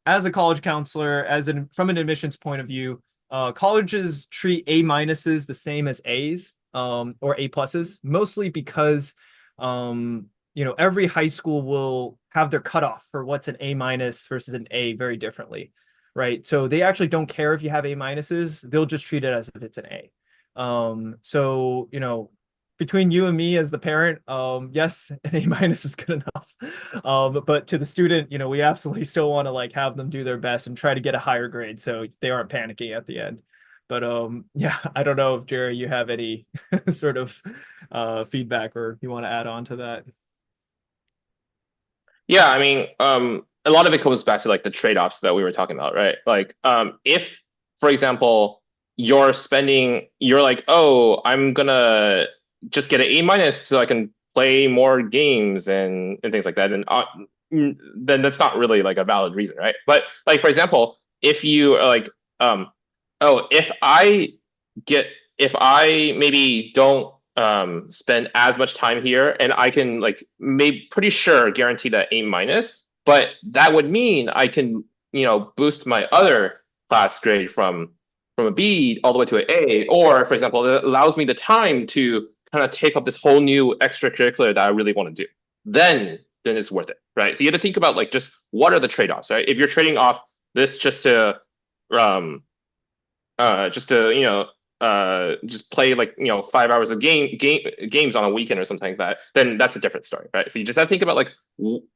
As a college counselor, from an admissions point of view, colleges treat A minuses the same as A's, or A pluses, mostly because every high school will have their cutoff for what's an A minus versus an A very differently, right? So they actually don't care if you have A minuses; they'll just treat it as if it's an A. So between you and me as the parent, yes, an A minus is good enough. But to the student, we absolutely still want to like have them do their best and try to get a higher grade so they aren't panicking at the end. But yeah, I don't know if Jerry, you have any sort of feedback or you want to add on to that. Yeah, I mean, a lot of it comes back to like the trade-offs that we were talking about, right? Like, if, for example, you're like, oh, I'm gonna just get an A minus so I can play more games and things like that, and then that's not really like a valid reason, right? But like, for example, if you are like, oh, get, if I maybe don't spend as much time here and I can like maybe pretty sure guarantee that A minus, but that would mean I can, boost my other class grade from a B all the way to an A, or for example, it allows me the time to kind of take up this whole new extracurricular that I really want to do. Then it's worth it, right? So you have to think about like just what are the trade-offs, right? If you're trading off this um just to just play like 5 hours of games on a weekend or something like that, then that's a different story, right? So you just have to think about like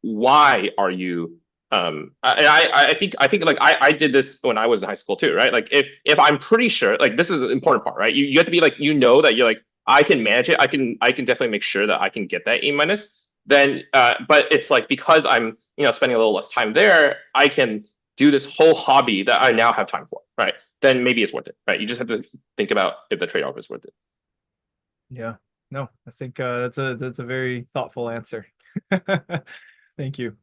why are you I think like I did this when I was in high school too, right? Like if I'm pretty sure, like this is an important part, right? You have to be like, that you're like, I can manage it, I can definitely make sure that I can get that A minus. Then but it's like, because I'm spending a little less time there, I can do this whole hobby that I now have time for, right? Then maybe it's worth it, right? You just have to think about if the trade-off is worth it. Yeah. No, I think that's a very thoughtful answer. Thank you.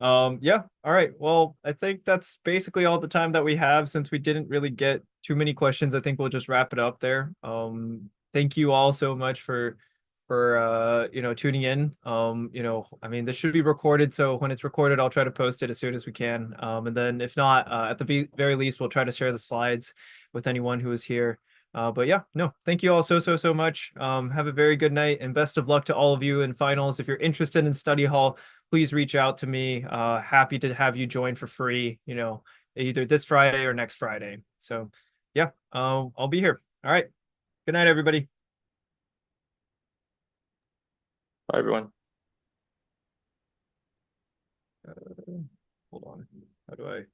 Yeah, all right. Well, I think that's basically all the time that we have since we didn't really get too many questions. I think we'll just wrap it up there. Thank you all so much for tuning in. I mean, this should be recorded, so when it's recorded, I'll try to post it as soon as we can. And then if not, at the very least, we'll try to share the slides with anyone who is here. But yeah, no, thank you all so much. Have a very good night and best of luck to all of you in finals. If you're interested in study hall, please reach out to me. Happy to have you join for free, either this Friday or next Friday. So yeah, I'll be here. All right. Good night, everybody. Bye, everyone. Hold on. How do I?